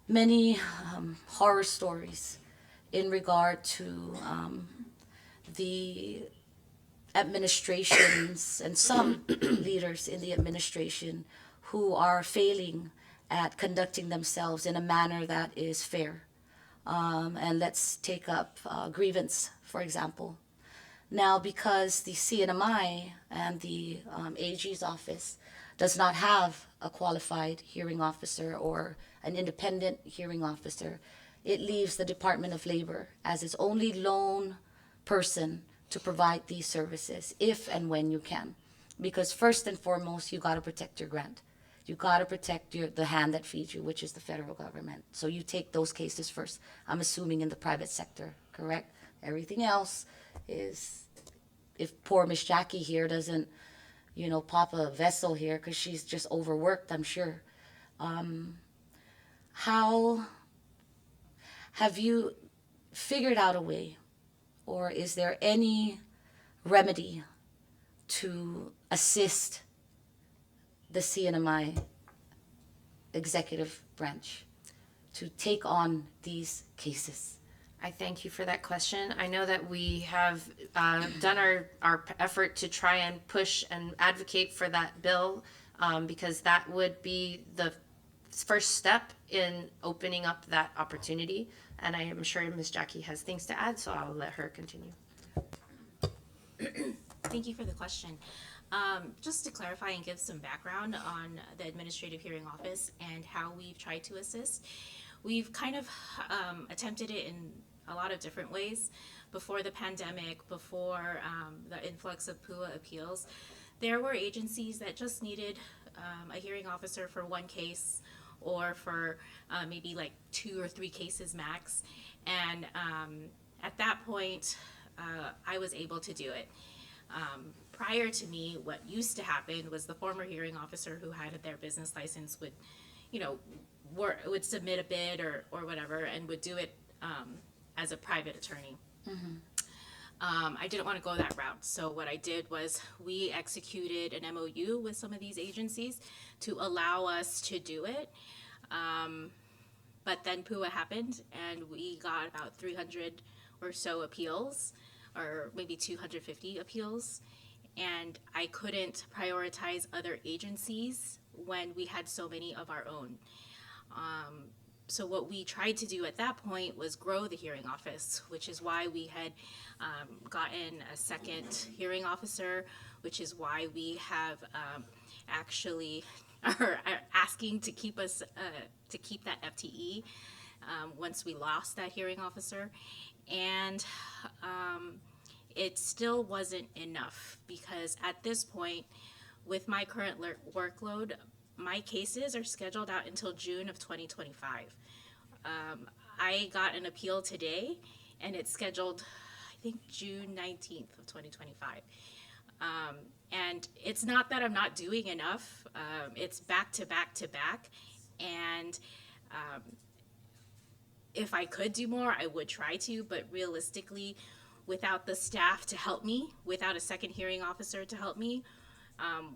many horror stories in regard to the administrations and some leaders in the administration who are failing at conducting themselves in a manner that is fair. And let's take up grievance, for example. Now, because the CNMI and the AG's office does not have a qualified hearing officer or an independent hearing officer, it leaves the Department of Labor as its only lone person to provide these services if and when you can. Because first and foremost, you got to protect your grant. You got to protect the hand that feeds you, which is the federal government. So you take those cases first. I'm assuming in the private sector, correct? Everything else is, if poor Miss Jackie here doesn't, pop a vessel here because she's just overworked, I'm sure. How have you figured out a way, or is there any remedy to assist the CNMI executive branch to take on these cases? I thank you for that question. I know that we have done our effort to try and push and advocate for that bill, because that would be the first step in opening up that opportunity. And I am sure Ms. Jackie has things to add, so I'll let her continue. Thank you for the question. Just to clarify and give some background on the Administrative Hearing Office and how we've tried to assist, we've kind of attempted it in a lot of different ways. Before the pandemic, before the influx of PUA appeals, there were agencies that just needed a hearing officer for one case or for maybe like 2 or 3 cases max. And at that point, I was able to do it. Prior to me, what used to happen was the former hearing officer who had their business license would, would submit a bid or whatever and would do it as a private attorney. I didn't want to go that route. So what I did was we executed an MOU with some of these agencies to allow us to do it. But then PUA happened and we got about 300 or so appeals, or maybe 250 appeals. And I couldn't prioritize other agencies when we had so many of our own. So what we tried to do at that point was grow the hearing office, which is why we had gotten a second hearing officer, which is why we have actually are asking to keep us to keep that FTE once we lost that hearing officer, and it still wasn't enough because at this point, with my current workload, my cases are scheduled out until June of 2025. I got an appeal today, and it's scheduled, I think, June 19th of 2025. And it's not that I'm not doing enough. It's back to back to back. And if I could do more, I would try to. But realistically, without the staff to help me, without a second hearing officer to help me,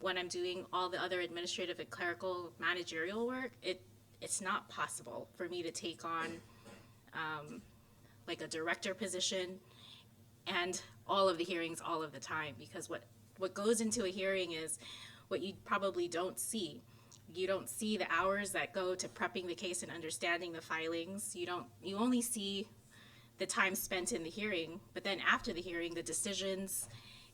when I'm doing all the other administrative and clerical managerial work, it's not possible for me to take on like a director position and all of the hearings all of the time, because what goes into a hearing is what you probably don't see. You don't see the hours that go to prepping the case and understanding the filings. You only see the time spent in the hearing, but then after the hearing, the decisions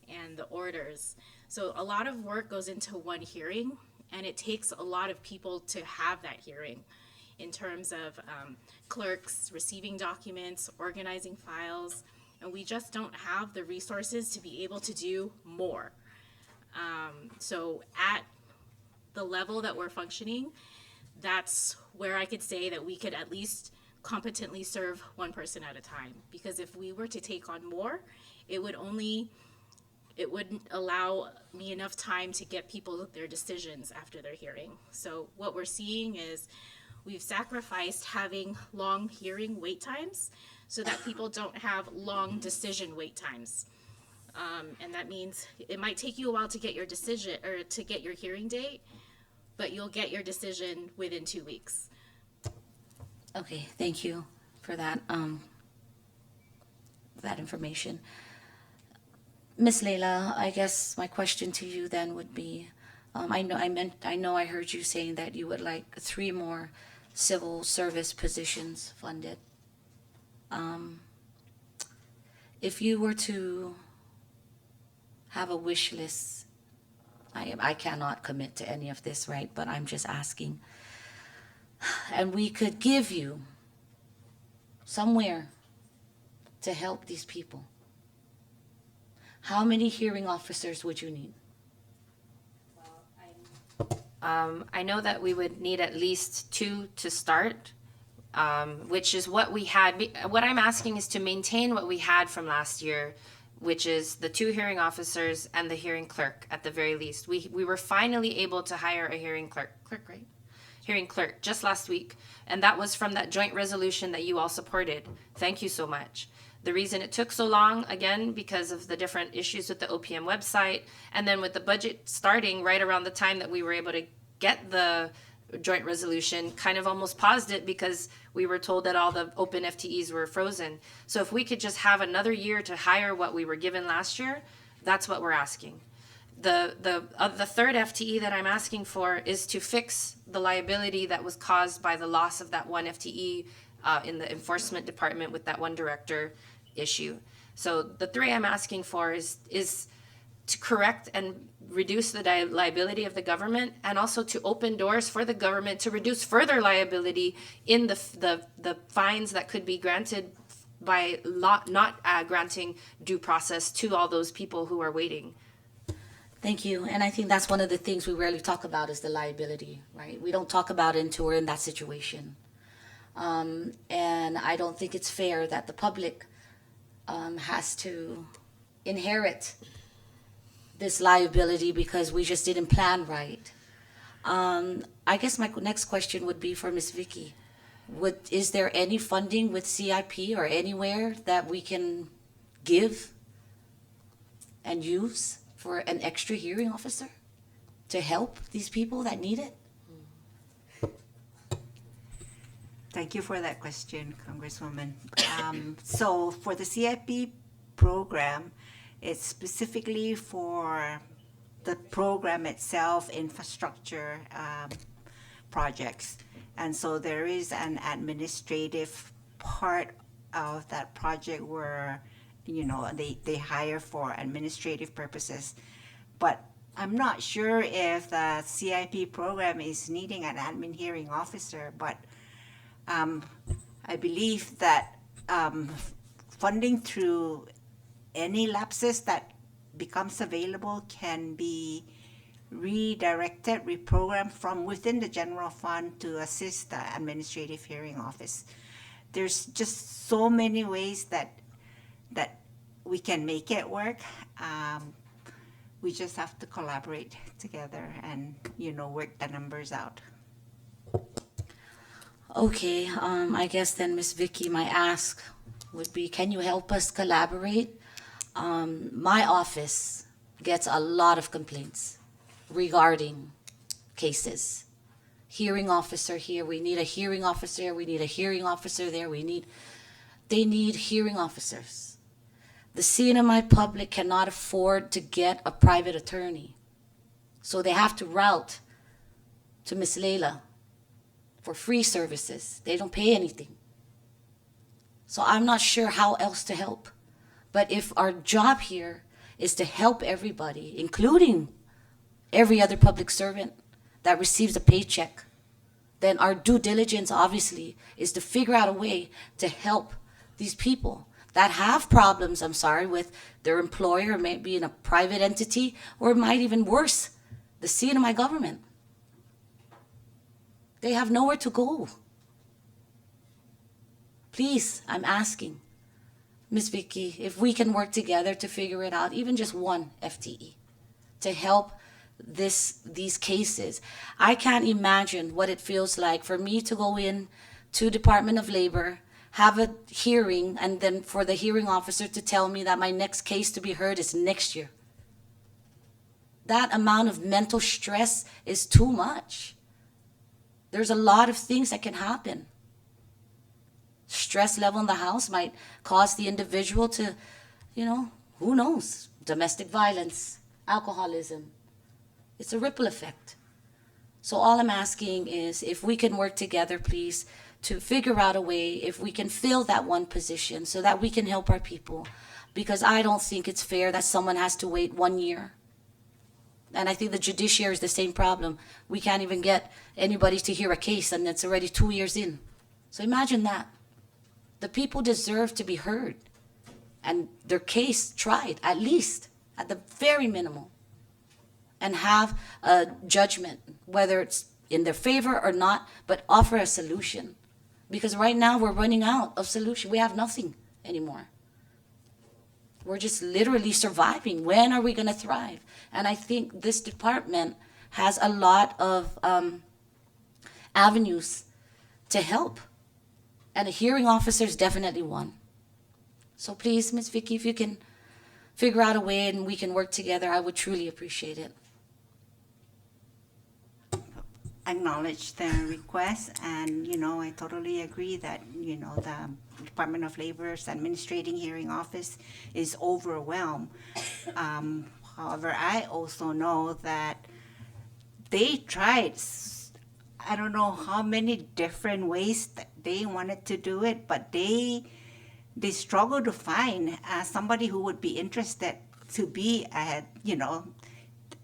and the orders. So a lot of work goes into one hearing, and it takes a lot of people to have that hearing in terms of clerks receiving documents, organizing files, and we just don't have the resources to be able to do more. So at the level that we're functioning, that's where I could say that we could at least competently serve one person at a time. Because if we were to take on more, it wouldn't allow me enough time to get people their decisions after their hearing. So what we're seeing is we've sacrificed having long hearing wait times so that people don't have long decision wait times. And that means it might take you a while to get your decision or to get your hearing date, but you'll get your decision within 2 weeks. Okay, thank you for that that information. Miss Leila, I guess my question to you then would be, I know I heard you saying that you would like 3 more civil service positions funded. If you were to have a wish list, I cannot commit to any of this, right? But I'm just asking. And we could give you somewhere to help these people. How many hearing officers would you need? I know that we would need at least 2 to start, which is what we had. What I'm asking is to maintain what we had from last year, which is the 2 hearing officers and the hearing clerk at the very least. We were finally able to hire a hearing clerk, right? Hearing clerk just last week, and that was from that joint resolution that you all supported. Thank you so much. The reason it took so long, again, because of the different issues with the OPM website, and then with the budget starting right around the time that we were able to get the joint resolution, kind of almost paused it because we were told that all the open FTEs were frozen. So if we could just have another year to hire what we were given last year, that's what we're asking. The third FTE that I'm asking for is to fix the liability that was caused by the loss of that one FTE in the enforcement department with that one director issue. So the 3 I'm asking for is to correct and reduce the liability of the government, and also to open doors for the government to reduce further liability in the fines that could be granted by not granting due process to all those people who are waiting. Thank you. And I think that's one of the things we rarely talk about is the liability, right? We don't talk about it until we're in that situation. And I don't think it's fair that the public has to inherit this liability because we just didn't plan right. I guess my next question would be for Ms. Vicky. Is there any funding with CIP or anywhere that we can give and use for an extra hearing officer to help these people that need it? Thank you for that question, Congresswoman. So for the CIP program, it's specifically for the program itself, infrastructure projects. And so there is an administrative part of that project where, you know, they hire for administrative purposes. But I'm not sure if the CIP program is needing an admin hearing officer, but I believe that funding through any lapses that becomes available can be redirected, reprogrammed from within the general fund to assist the administrative hearing office. There's just so many ways that we can make it work. We just have to collaborate together and, you know, work the numbers out. Okay, I guess then, Miss Vicky, my ask would be, can you help us collaborate? My office gets a lot of complaints regarding cases. Hearing officer here, we need a hearing officer, we need a hearing officer there, they need hearing officers. The CNMI public cannot afford to get a private attorney. So they have to route to Miss Leila for free services. They don't pay anything. So I'm not sure how else to help. But if our job here is to help everybody, including every other public servant that receives a paycheck, then our due diligence obviously is to figure out a way to help these people that have problems, with their employer, maybe in a private entity, or might even worse, the CNMI government. They have nowhere to go. Please, I'm asking, Ms. Vicky, if we can work together to figure it out, even just one FTE, to help these cases. I can't imagine what it feels like for me to go in to Department of Labor, have a hearing, and then for the hearing officer to tell me that my next case to be heard is next year. That amount of mental stress is too much. There's a lot of things that can happen. Stress level in the house might cause the individual to, who knows, domestic violence, alcoholism. It's a ripple effect. So all I'm asking is if we can work together, please, to figure out a way if we can fill that one position so that we can help our people. Because I don't think it's fair that someone has to wait 1 year. And I think the judiciary is the same problem. We can't even get anybody to hear a case and it's already 2 years in. So imagine that. The people deserve to be heard and their case tried, at least, at the very minimum, and have a judgment, whether it's in their favor or not, but offer a solution. Because right now we're running out of solution. We have nothing anymore. We're just literally surviving. When are we going to thrive? And I think this department has a lot of avenues to help. And a hearing officer is definitely one. So please, Ms. Vicky, if you can figure out a way and we can work together, I would truly appreciate it. Acknowledge the request, and I totally agree that the Department of Labor's administrating hearing office is overwhelmed. However, I also know that they tried, I don't know how many different ways that they wanted to do it, but they struggled to find somebody who would be interested to be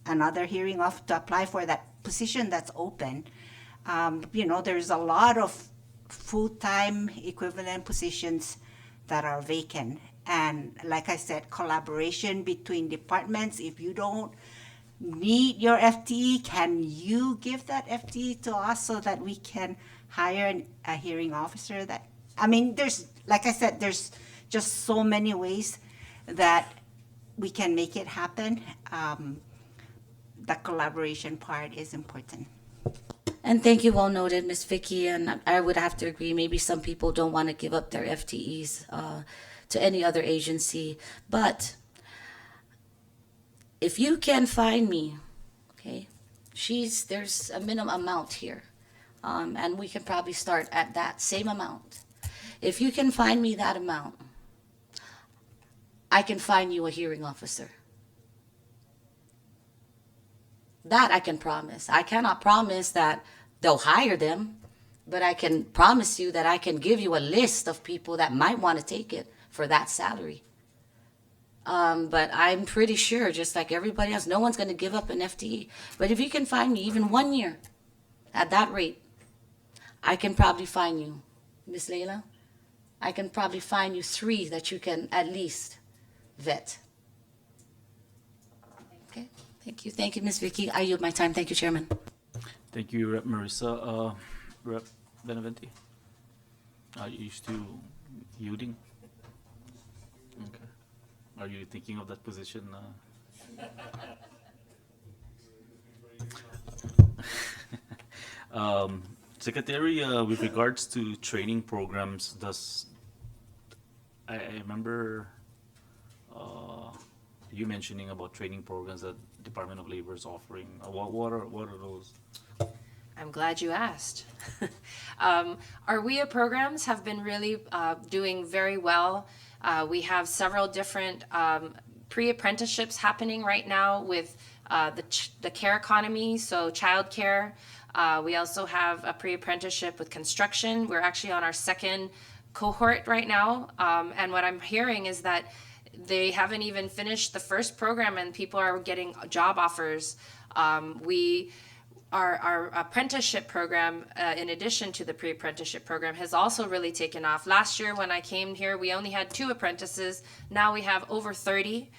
another hearing officer to apply for that position that's open. There's a lot of full-time equivalent positions that are vacant. And like I said, collaboration between departments. If you don't need your FTE, can you give that FTE to us so that we can hire a hearing officer? There's, like I said, there's just so many ways that we can make it happen. The collaboration part is important. And thank you, well noted, Ms. Vicky. And I would have to agree, maybe some people don't want to give up their FTEs to any other agency. But if you can find me, okay, there's a minimum amount here. And we can probably start at that same amount. If you can find me that amount, I can find you a hearing officer. That I can promise. I cannot promise that they'll hire them, but I can promise you that I can give you a list of people that might want to take it for that salary. But I'm pretty sure, just like everybody else, no one's going to give up an FTE. But if you can find me even 1 year at that rate, I can probably find you, Miss Leila. I can probably find you 3 that you can at least vet. Okay, thank you. Thank you, Miss Vicky. I yield my time. Thank you, Chairman. Thank you, Rep. Marissa. Rep. Benavente? Are you used to yielding? Okay. Are you thinking of that position? Secretary, with regards to training programs, I remember you mentioning about training programs that Department of Labor is offering. What are those? I'm glad you asked. Our WIA programs have been really doing very well. We have several different pre-apprenticeships happening right now with the care economy, so childcare. We also have a pre-apprenticeship with construction. We're actually on our 2nd cohort right now. And what I'm hearing is that they haven't even finished the first program and people are getting job offers. Our apprenticeship program, in addition to the pre-apprenticeship program, has also really taken off. Last year when I came here, we only had 2 apprentices. Now we have over 30.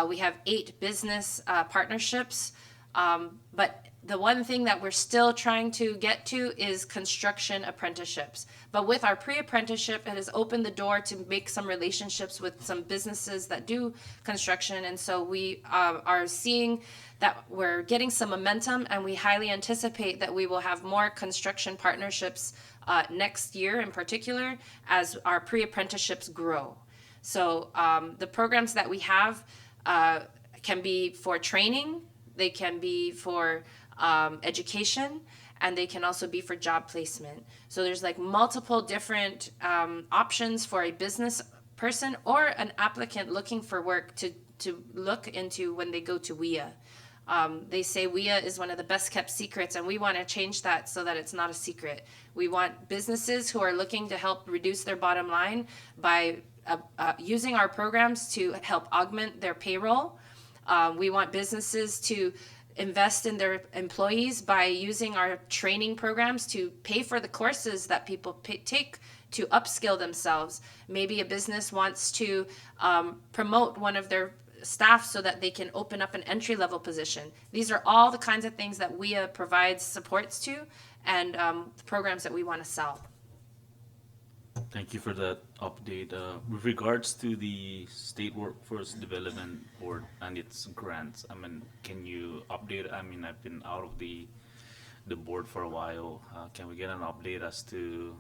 We have 8 business partnerships. But the one thing that we're still trying to get to is construction apprenticeships. But with our pre-apprenticeship, it has opened the door to make some relationships with some businesses that do construction. And so we are seeing that we're getting some momentum, and we highly anticipate that we will have more construction partnerships next year in particular as our pre-apprenticeships grow. So the programs that we have can be for training, they can be for education, and they can also be for job placement. So there's like multiple different options for a business person or an applicant looking for work to look into when they go to WIA. They say WIA is one of the best kept secrets, and we want to change that so that it's not a secret. We want businesses who are looking to help reduce their bottom line by using our programs to help augment their payroll. We want businesses to invest in their employees by using our training programs to pay for the courses that people take to upskill themselves. Maybe a business wants to promote one of their staff so that they can open up an entry-level position. These are all the kinds of things that WIA provides supports to, and the programs that we want to sell. Thank you for that update. With regards to the State Workforce Development Board and its grants, I mean, can you update? I mean, I've been out of the board for a while. Can we get an update as to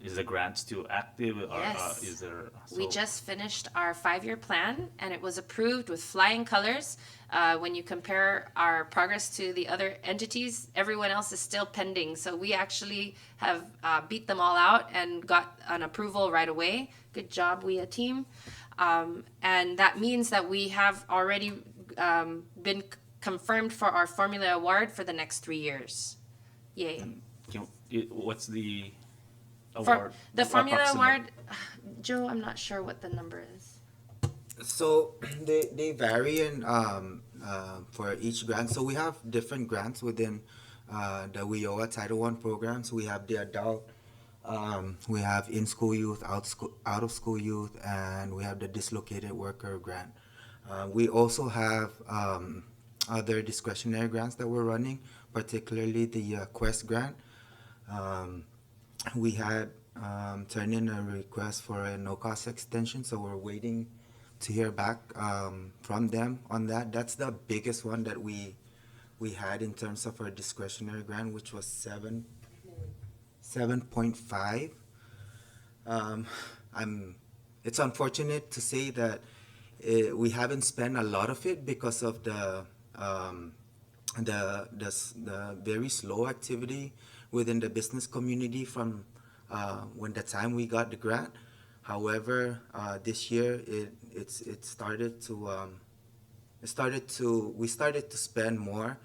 is the grant still active? Or, Yes. Is there? We So- just finished our 5-year plan, and it was approved with flying colors. When you compare our progress to the other entities, everyone else is still pending. So we actually have beat them all out and got an approval right away. Good job, WIA team. And that means that we have already been confirmed for our formula award for the next 3 years. Yay. What's the For award? the formula Approximate. award, Joe, I'm not sure what the number is. So they vary in for each grant. So we have different grants within the WIOA Title I program. So we have the adult, we have in-school youth, out-of-school youth, and we have the dislocated worker grant. We also have other discretionary grants that we're running, particularly the Quest grant. We had turned in a request for a no-cost extension, so we're waiting to hear back from them on that. That's the biggest one that we had in terms of our discretionary grant, which was 7.5. It's unfortunate to say that we haven't spent a lot of it because of the very slow activity within the business community from when the time we got the grant. However, this year it started to we started to spend more,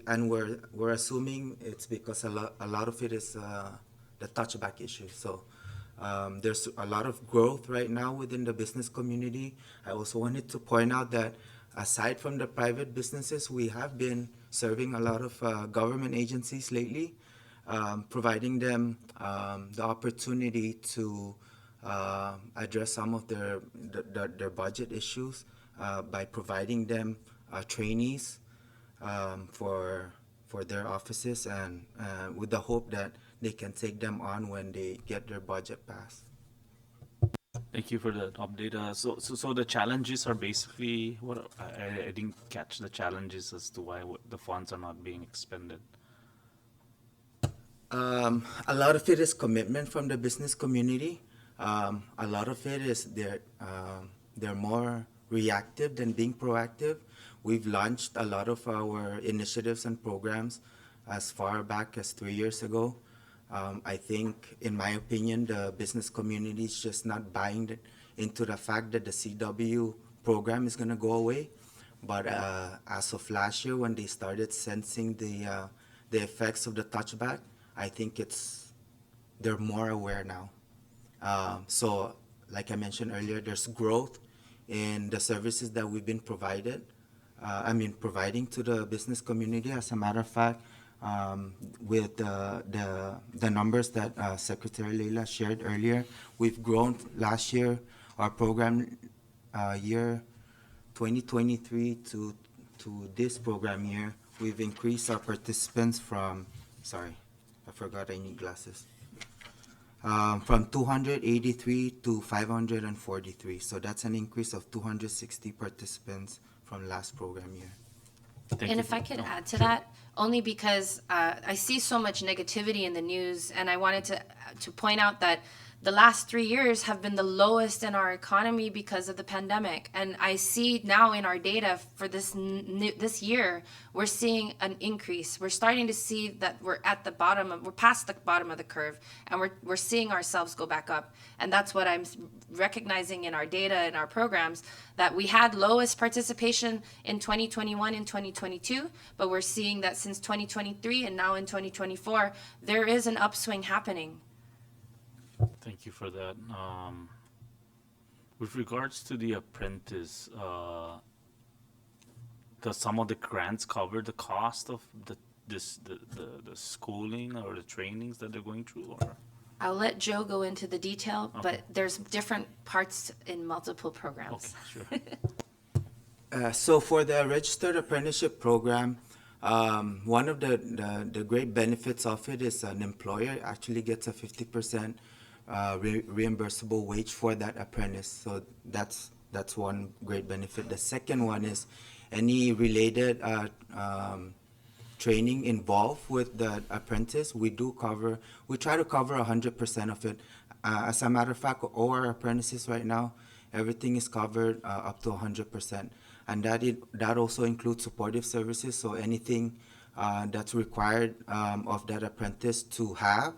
and we're assuming it's because a lot of it is the touchback issue. So there's a lot of growth right now within the business community. I also wanted to point out that aside from the private businesses, we have been serving a lot of government agencies lately, providing them the opportunity to address some of their budget issues by providing them trainees for their offices, and with the hope that they can take them on when they get their budget passed. Thank you for that update. So the challenges are basically what I didn't catch the challenges as to why the funds are not being expended. A lot of it is commitment from the business community. A lot of it is they're more reactive than being proactive. We've launched a lot of our initiatives and programs as far back as 3 years ago. I think, in my opinion, the business community is just not buying into the fact that the CW program is going to go away. But as of last year, when they started sensing the effects of the touchback, I think they're more aware now. So, like I mentioned earlier, there's growth in the services that we've been providing to the business community. As a matter of fact, with the numbers that Secretary Leila shared earlier, we've grown last year, our program year 2023 to this program year, we've increased our participants from, sorry, I forgot I need glasses, from 283 to 543. So that's an increase of 260 participants from last program year. Thank And you if I for- could no, add to sure. that, only because I see so much negativity in the news, and I wanted to point out that the last 3 years have been the lowest in our economy because of the pandemic. And I see now in our data for this year, we're seeing an increase. We're starting to see that we're past the bottom of the curve, and we're seeing ourselves go back up. And that's what I'm recognizing in our data and our programs, that we had lowest participation in 2021 and 2022, but we're seeing that since 2023 and now in 2024, there is an upswing happening. Thank you for that. With regards to the apprentice, does some of the grants cover the cost of the schooling or the trainings that they're going through? Or I'll let Joe go into the detail, but there's different parts in multiple programs. okay, sure. So for the registered apprenticeship program, one of the great benefits of it is an employer actually gets a 50% reimbursable wage for that apprentice. So that's one great benefit. The second one is any related training involved with the apprentice. We try to cover 100% of it. As a matter of fact, all our apprentices right now, everything is covered up to 100%. And that also includes supportive services. So anything that's required of that apprentice to have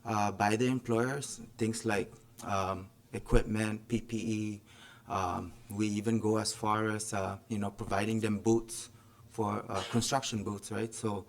by the employers, things like equipment, PPE. We even go as far as providing them boots for construction boots, right? So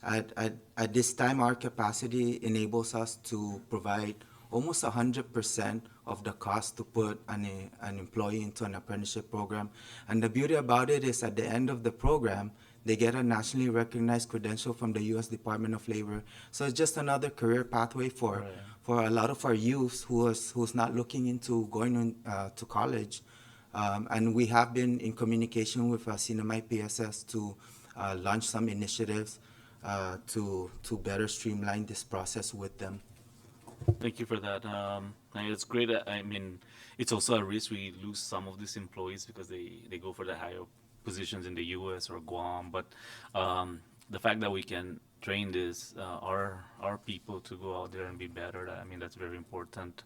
at this time, our capacity enables us to provide almost 100% of the cost to put an employee into an apprenticeship program. And the beauty about it is at the end of the program, they get a nationally recognized credential from the U.S. Department of Labor. So it's just another career pathway for a lot of our youths who's not looking into going to college. And we have been in communication with CNMI PSS to launch some initiatives to better streamline this process with them. Thank you for that. It's great. I mean, it's also a risk we lose some of these employees because they go for the higher positions in the U.S. or Guam. But the fact that we can train our people to go out there and be better, I mean, that's very important.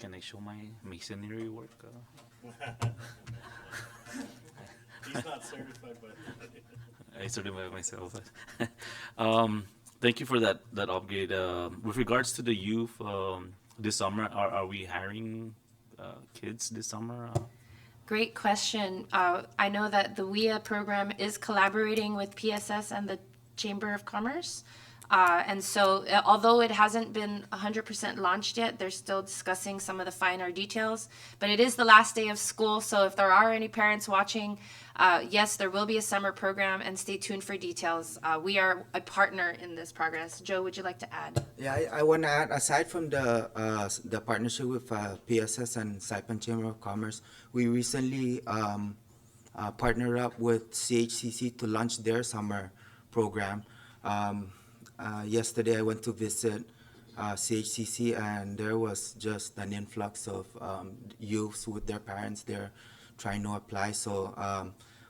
can I show my masonry work? He's not certified, but. I certify myself. Thank you for that upgrade. With regards to the youth, this summer, are we hiring kids this summer? Great question. I know that the WIA program is collaborating with PSS and the Chamber of Commerce. And so, although it hasn't been 100% launched yet, they're still discussing some of the finer details. But it is the last day of school, so if there are any parents watching, yes, there will be a summer program, and stay tuned for details. We are a partner in this progress. Joe, would you like to add? Yeah, I want to add, aside from the partnership with PSS and Saipan Chamber of Commerce, we recently partnered up with CHCC to launch their summer program. Yesterday, I went to visit CHCC, and there was just an influx of youths with their parents there trying to apply. So,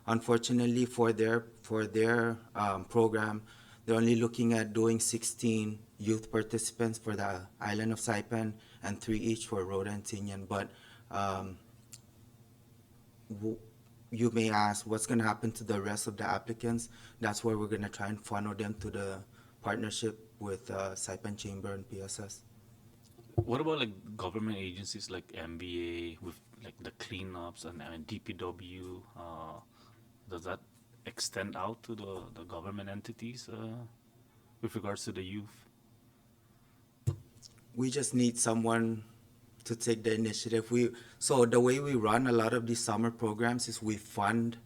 unfortunately, for their program, they're only looking at doing 16 youth participants for the island of Saipan and 3 each for Rhoda and Tinian. But you may ask, what's going to happen to the rest of the applicants? That's where we're going to try and funnel them to the partnership with Saipan Chamber and PSS. What about like government agencies like MBA with like the cleanups and DPW? Does that extend out to the government entities with regards to the youth? We just need someone to take the initiative. So the way we run a lot of these summer programs is we fund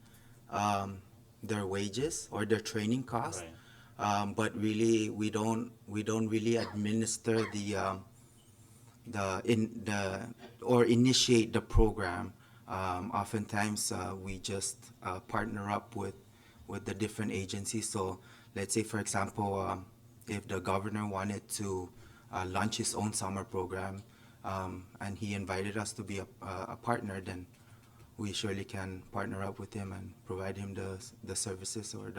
their wages or their training costs. Right. But really, we don't really administer or initiate the program. Oftentimes, we just partner up with the different agencies. So, let's say, for example, if the governor wanted to launch his own summer program, and he invited us to be a partner, then we surely can partner up with him and provide him the services or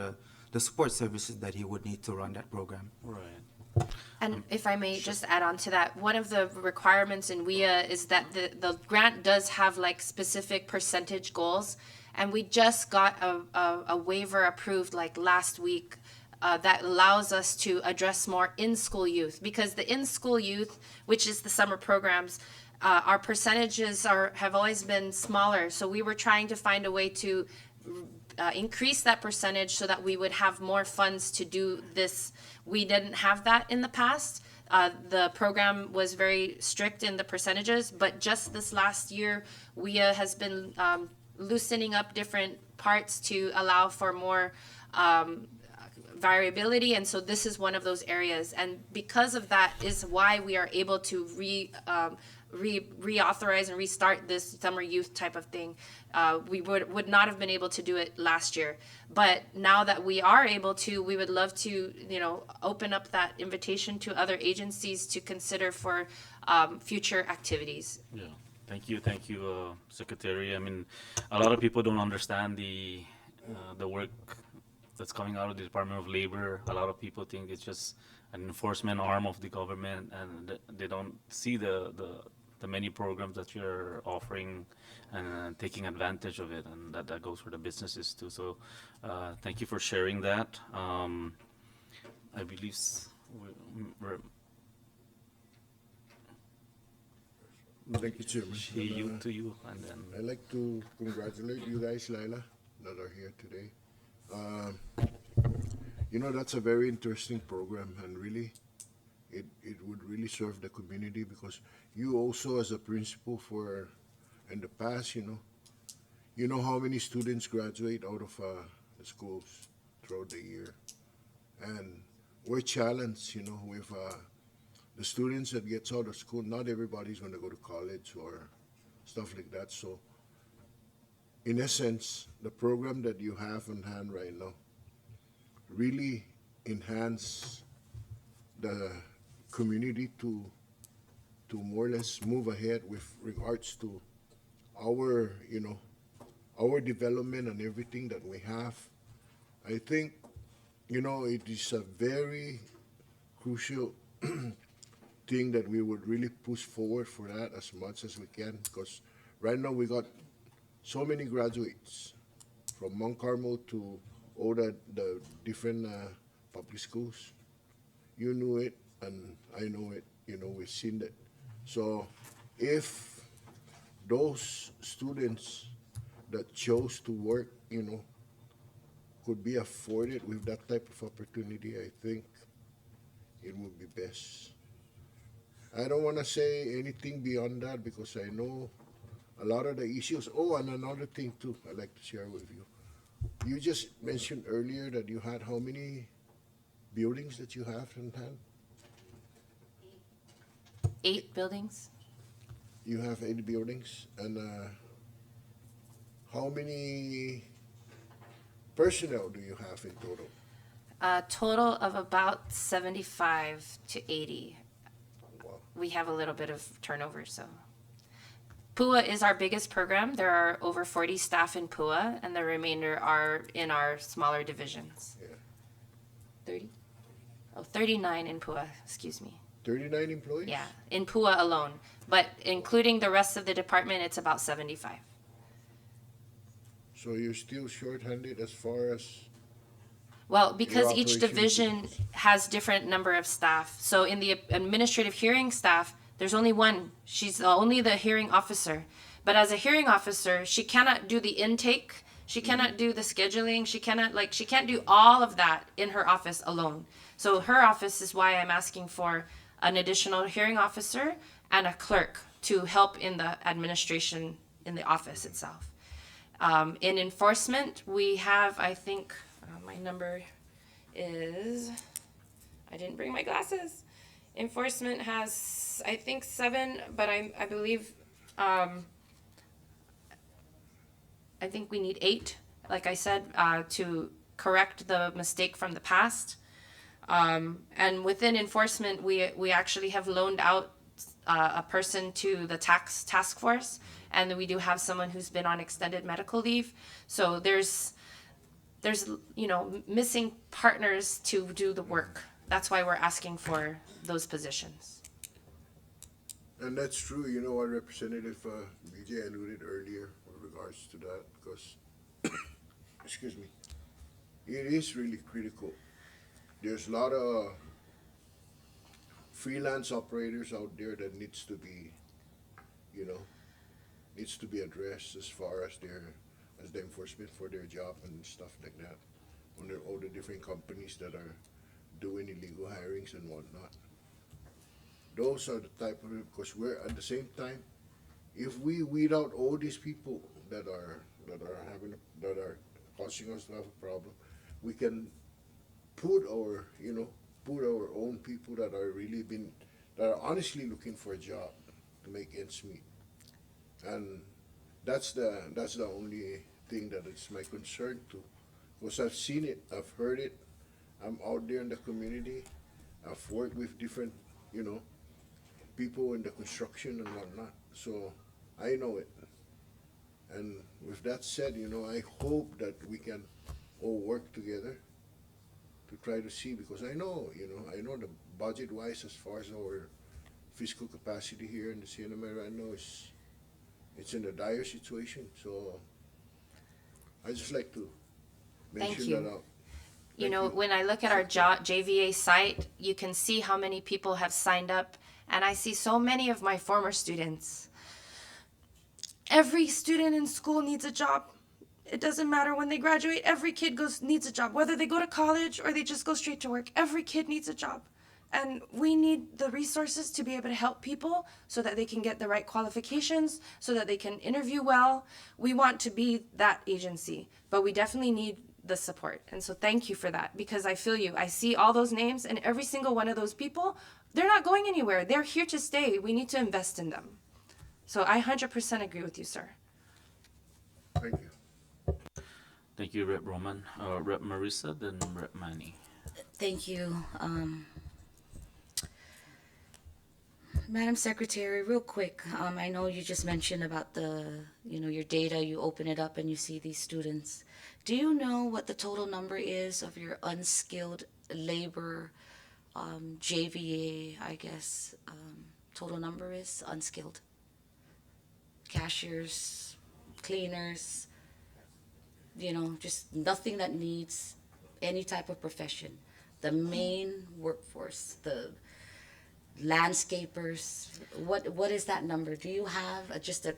the support services that he would need to run that program. Right. And if I may just add on to that, one of the requirements in WIA is that the grant does have like specific percentage goals. And we just got a waiver approved like last week that allows us to address more in-school youth. Because the in-school youth, which is the summer programs, our percentages have always been smaller. So we were trying to find a way to increase that percentage so that we would have more funds to do this. We didn't have that in the past. The program was very strict in the percentages, but just this last year, WIA has been loosening up different parts to allow for more variability, and so this is one of those areas. And because of that is why we are able to reauthorize and restart this summer youth type of thing. We would not have been able to do it last year, but now that we are able to, we would love to, open up that invitation to other agencies to consider for future activities. Yeah. Thank you, Secretary. I mean, a lot of people don't understand the work that's coming out of the Department of Labor. A lot of people think it's just an enforcement arm of the government, and they don't see the many programs that you're offering and taking advantage of it, and that goes for the businesses too. So thank you for sharing that. I believe we're Thank you, Chairman. you to you, and then I'd like to congratulate you guys, Laila, that are here today. That's a very interesting program, and really, it would really serve the community, because you also, as a principal in the past, you know how many students graduate out of the schools throughout the year. And we're challenged, with the students that gets out of school. Not everybody's going to go to college or stuff like that. So, in essence, the program that you have on hand right now really enhance the community to more or less move ahead with regards to our development and everything that we have. I think, it is a very crucial think that we would really push forward for that as much as we can, because right now we got so many graduates from Mount Carmel to all the different public schools. You knew it, and I know it. You know, we've seen it. So if those students that chose to work, you know, could be afforded with that type of opportunity, I think it would be best. I don't want to say anything beyond that because I know a lot of the issues. Oh, and another thing too, I'd like to share with you. You just mentioned earlier that you had how many buildings that you have in hand? 8 buildings. You have 8 buildings, and how many personnel do you have in total? A total of about 75 to 80. Wow. We have a little bit of turnover, so. PUA is our biggest program. There are over 40 staff in PUA, and the remainder are in our smaller divisions. Yeah. 30? Oh, 39 in PUA, excuse me. 39 employees? Yeah, in PUA alone. But including the rest of the department, it's about 75. So you're still short-handed as far as, Well, because Your each operations division has different number of staff. So in the administrative hearing staff, there's only one. She's only the hearing officer. But as a hearing officer, she cannot do the intake. She cannot do the scheduling. She can't do all of that in her office alone. So her office is why I'm asking for an additional hearing officer and a clerk to help in the administration in the office itself. In enforcement, we have, I think, my number is, I didn't bring my glasses. Enforcement has, I think, 7, but I believe, I think we need 8, like I said, to correct the mistake from the past. And within enforcement, we actually have loaned out a person to the tax task force, and we do have someone who's been on extended medical leave. So there's missing partners to do the work. That's why we're asking for those positions. and that's true, you know, what Representative BJ alluded earlier with regards to that, because, excuse me, it is really critical. There's a lot of freelance operators out there that needs to be, you know, needs to be addressed as far as the enforcement for their job and stuff like that. When there are all the different companies that are doing illegal hirings and whatnot. Those are the type of, because we're at the same time, if we weed out all these people that are causing us to have a problem, we can put our own people that are honestly looking for a job to make ends meet. And that's the only thing that is my concern too. Because I've seen it, I've heard it, I'm out there in the community, I've worked with different, you know, people in the construction and whatnot. So I know it. And with that said, you know, I hope that we can all work together to try to see, because I know the budget wise as far as our fiscal capacity here in the CNMA right now it's in a dire situation. So I just like to mention you. that out. You know, when I look at our JVA site, you can see how many people have signed up, and I see so many of my former students. Every student in school needs a job. It doesn't matter when they graduate, every kid needs a job. Whether they go to college or they just go straight to work, every kid needs a job. And we need the resources to be able to help people so that they can get the right qualifications, so that they can interview well. We want to be that agency, but we definitely need the support. And so thank you for that, because I feel you. I see all those names, and every single one of those people, they're not going anywhere. They're here to stay. We need to invest in them. So I 100% agree with you, sir. Thank you. Thank you, Rep. Roman. Rep. Marissa, then Rep. Manny. Thank you. Madam Secretary, real quick, I know you just mentioned about your data, you open it up and you see these students. Do you know what the total number is of your unskilled labor JVA, I guess, total number is unskilled. Cashiers, cleaners, just nothing that needs any type of profession. The main workforce, the landscapers, what is that number? Do you have just a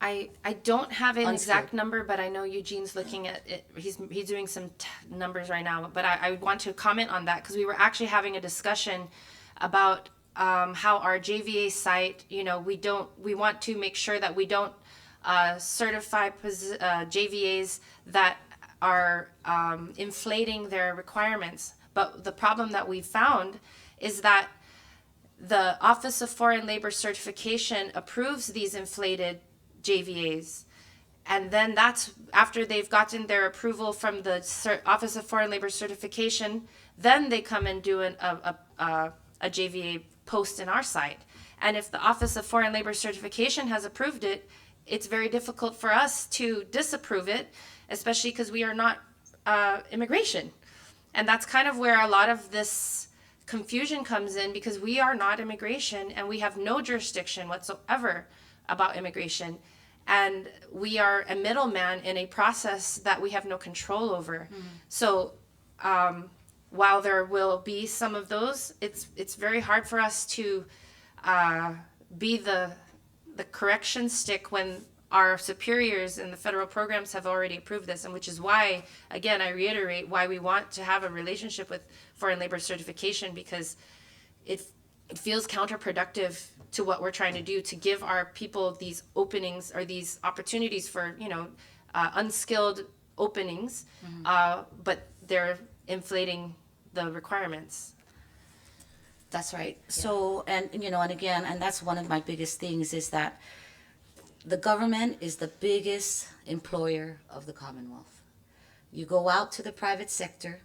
I don't have an exact Unskilled. number, but I know Eugene's looking at it. He's doing some numbers right now. But I want to comment on that because we were actually having a discussion about how our JVA site. We want to make sure that we don't certify JVAs that are inflating their requirements. But the problem that we found is that the Office of Foreign Labor Certification approves these inflated JVAs. And then that's after they've gotten their approval from the Office of Foreign Labor Certification, then they come and do a JVA post in our site. And if the Office of Foreign Labor Certification has approved it, it's very difficult for us to disapprove it, especially because we are not immigration. And that's kind of where a lot of this confusion comes in, because we are not immigration and we have no jurisdiction whatsoever about immigration. And we are a middleman in a process that we have no control over. So while there will be some of those, it's very hard for us to be the correction stick when our superiors in the federal programs have already approved this, and which is why, again, I reiterate why we want to have a relationship with foreign labor certification, because it feels counterproductive to what we're trying to do, to give our people these openings or these opportunities for unskilled openings, but they're inflating the requirements. That's right. So, and again, and that's one of my biggest things is that the government is the biggest employer of the Commonwealth. You go out to the private sector,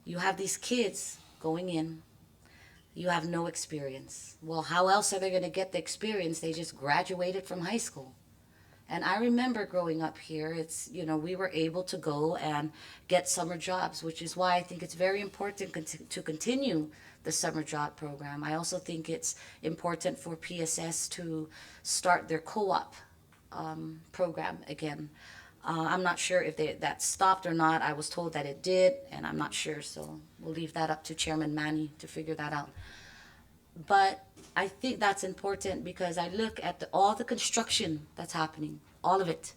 you have these kids going in, you have no experience. Well, how else are they going to get the experience? They just graduated from high school. And I remember growing up here, we were able to go and get summer jobs, which is why I think it's very important to continue the summer job program. I also think it's important for PSS to start their co-op program again. I'm not sure if that stopped or not. I was told that it did, and I'm not sure, so we'll leave that up to Chairman Manny to figure that out. But I think that's important because I look at all the construction that's happening, all of it.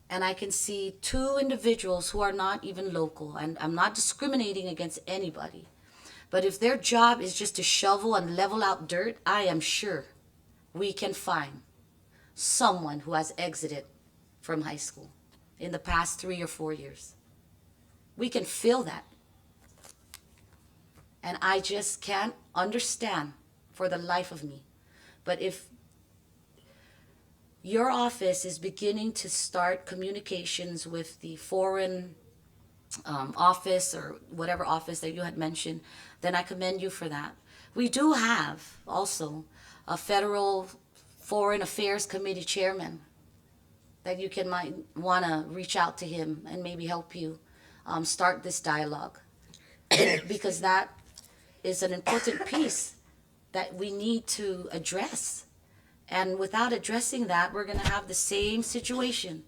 And I can see two individuals who are not even local, and I'm not discriminating against anybody. But if their job is just to shovel and level out dirt, I am sure we can find someone who has exited from high school in the past 3 or 4 years. We can feel that. And I just can't understand for the life of me. But if your office is beginning to start communications with the foreign office or whatever office that you had mentioned, then I commend you for that. We do have also a federal Foreign Affairs Committee chairman that you might want to reach out to him and maybe help you start this dialogue, because that is an important piece that we need to address. And without addressing that, we're going to have the same situation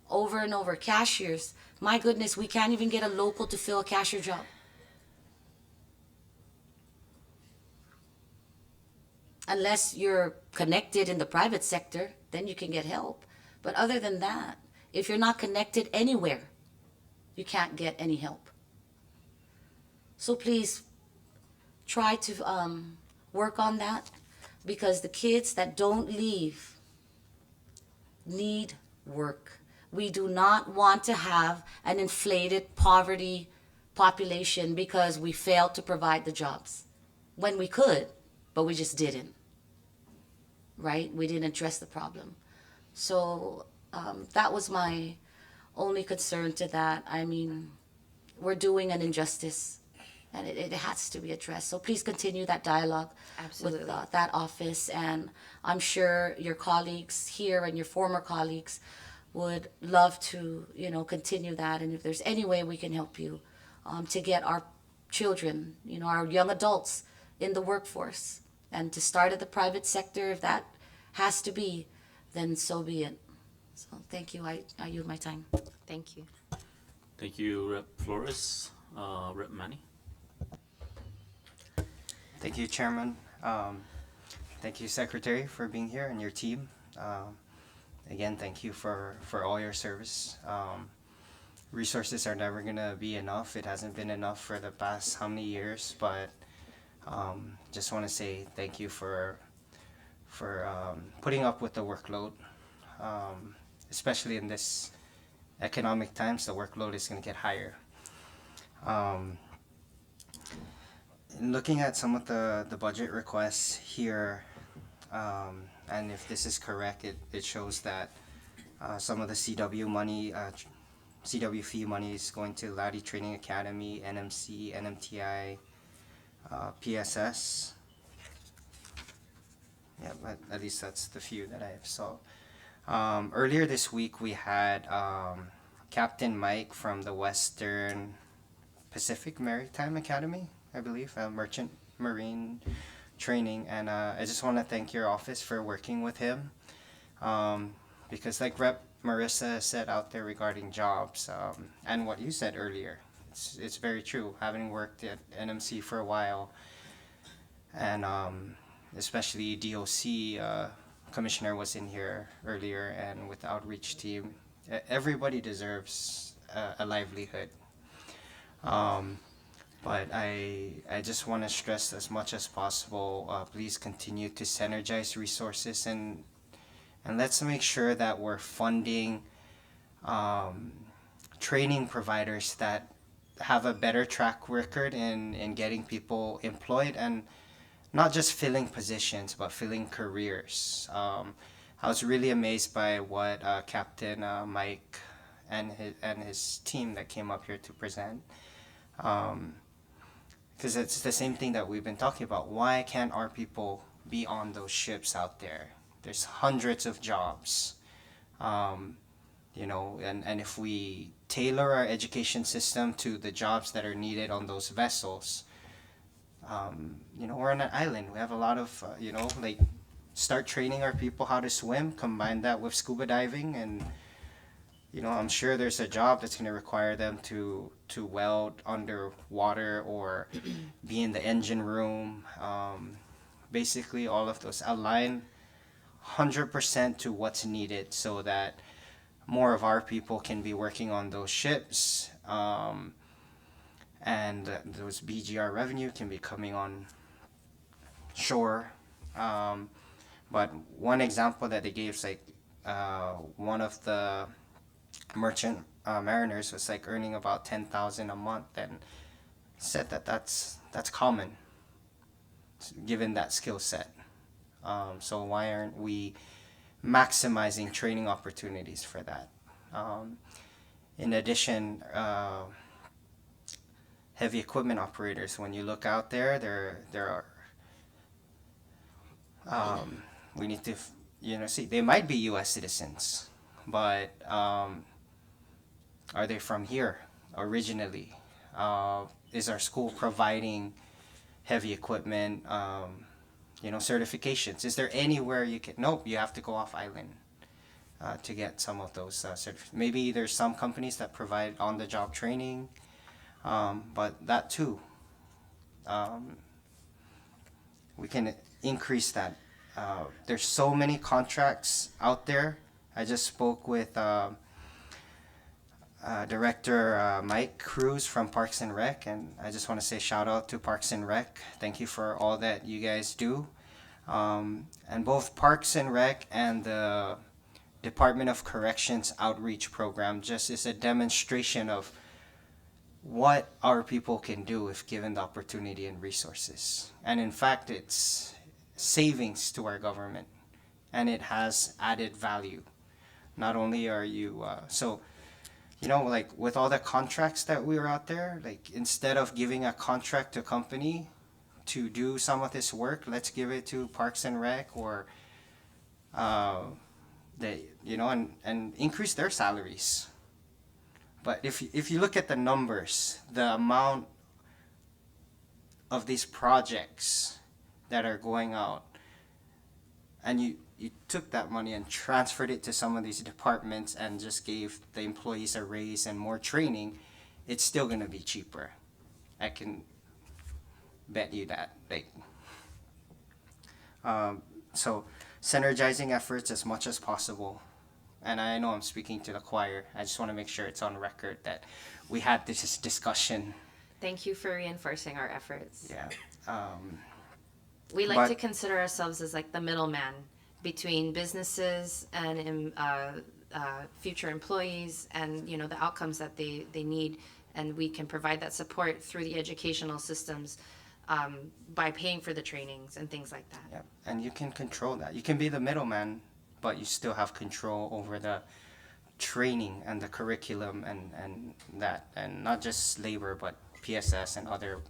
over and over. Cashiers, my goodness, we can't even get a local to fill a cashier job. Unless you're connected in the private sector, then you can get help. But other than that, if you're not connected anywhere, you can't get any help. So please try to work on that, because the kids that don't leave need work. We do not want to have an inflated poverty population because we failed to provide the jobs when we could, but we just didn't. Right? We didn't address the problem. So that was my only concern to that. I mean, we're doing an injustice, and it has to be addressed. So please continue that dialogue Absolutely. with that office, and I'm sure your colleagues here and your former colleagues would love to, continue that. And if there's any way we can help you to get our children, our young adults in the workforce. And to start at the private sector, if that has to be, then so be it. So thank you. I yield my time. Thank you. Thank you, Rep. Flores. Rep. Manny. Thank you, Chairman. Thank you, Secretary, for being here and your team. Again, thank you for all your service. Resources are never gonna be enough. It hasn't been enough for the past how many years, but just want to say thank you for putting up with the workload. Especially in this economic times, the workload is gonna get higher. Looking at some of the budget requests here, and if this is correct, it shows that some of the CW money, CW fee money is going to Laddie Training Academy, NMC, NMTI, PSS. Yeah, but at least that's the few that I saw. Earlier this week we had Captain Mike from the Western Pacific Maritime Academy, I believe, Merchant Marine Training, and I just want to thank your office for working with him, because like Rep. Marissa said out there regarding jobs, and what you said earlier, it's very true. Having worked at NMC for a while, and especially DOC Commissioner was in here earlier, and with the outreach team, everybody deserves a livelihood. But I just want to stress as much as possible, please continue to synergize resources, and let's make sure that we're funding training providers that have a better track record in getting people employed, and not just filling positions, but filling careers. I was really amazed by what Captain Mike and his team that came up here to present. Because it's the same thing that we've been talking about. Why can't our people be on those ships out there? There's hundreds of jobs, and if we tailor our education system to the jobs that are needed on those vessels, we're on an island. We have a lot of, start training our people how to swim, combine that with scuba diving, and I'm sure there's a job that's going to require them to weld underwater or be in the engine room. Basically, all of those align 100% to what's needed so that more of our people can be working on those ships, and those BGR revenue can be coming on shore. But one example that they gave is like one of the merchant mariners was like earning about 10,000 a month, and said that that's common given that skill set. So why aren't we maximizing training opportunities for that? In addition, heavy equipment operators, when you look out there, there are we need to see, they might be US citizens, but are they from here originally? Is our school providing heavy equipment certifications? Is there anywhere you can? Nope, you have to go off island to get some of those certificates. Maybe there's some companies that provide on-the-job training, but that too, we can increase that. There's so many contracts out there. I just spoke with Director Mike Cruz from Parks and Rec, and I just want to say shout out to Parks and Rec. Thank you for all that you guys do. And both Parks and Rec and the Department of Corrections outreach program just is a demonstration of what our people can do if given the opportunity and resources. And in fact, it's savings to our government, and it has added value. Not only are you like with all the contracts that we were out there, like instead of giving a contract to a company to do some of this work, let's give it to Parks and Rec, or and increase their salaries. But if you look at the numbers, the amount of these projects that are going out, and you took that money and transferred it to some of these departments and just gave the employees a raise and more training, it's still gonna be cheaper. I can bet you that. So synergizing efforts as much as possible. And I know I'm speaking to the choir. I just want to make sure it's on record that we had this discussion. Thank you for reinforcing our efforts. Yeah. We like But- to consider ourselves as like the middleman between businesses and future employees, and you know the outcomes that they need, and we can provide that support through the educational systems by paying for the trainings and things like that. Yeah. And you can control that. You can be the middleman, but you still have control over the training and the curriculum and that, and not just labor, but PSS and other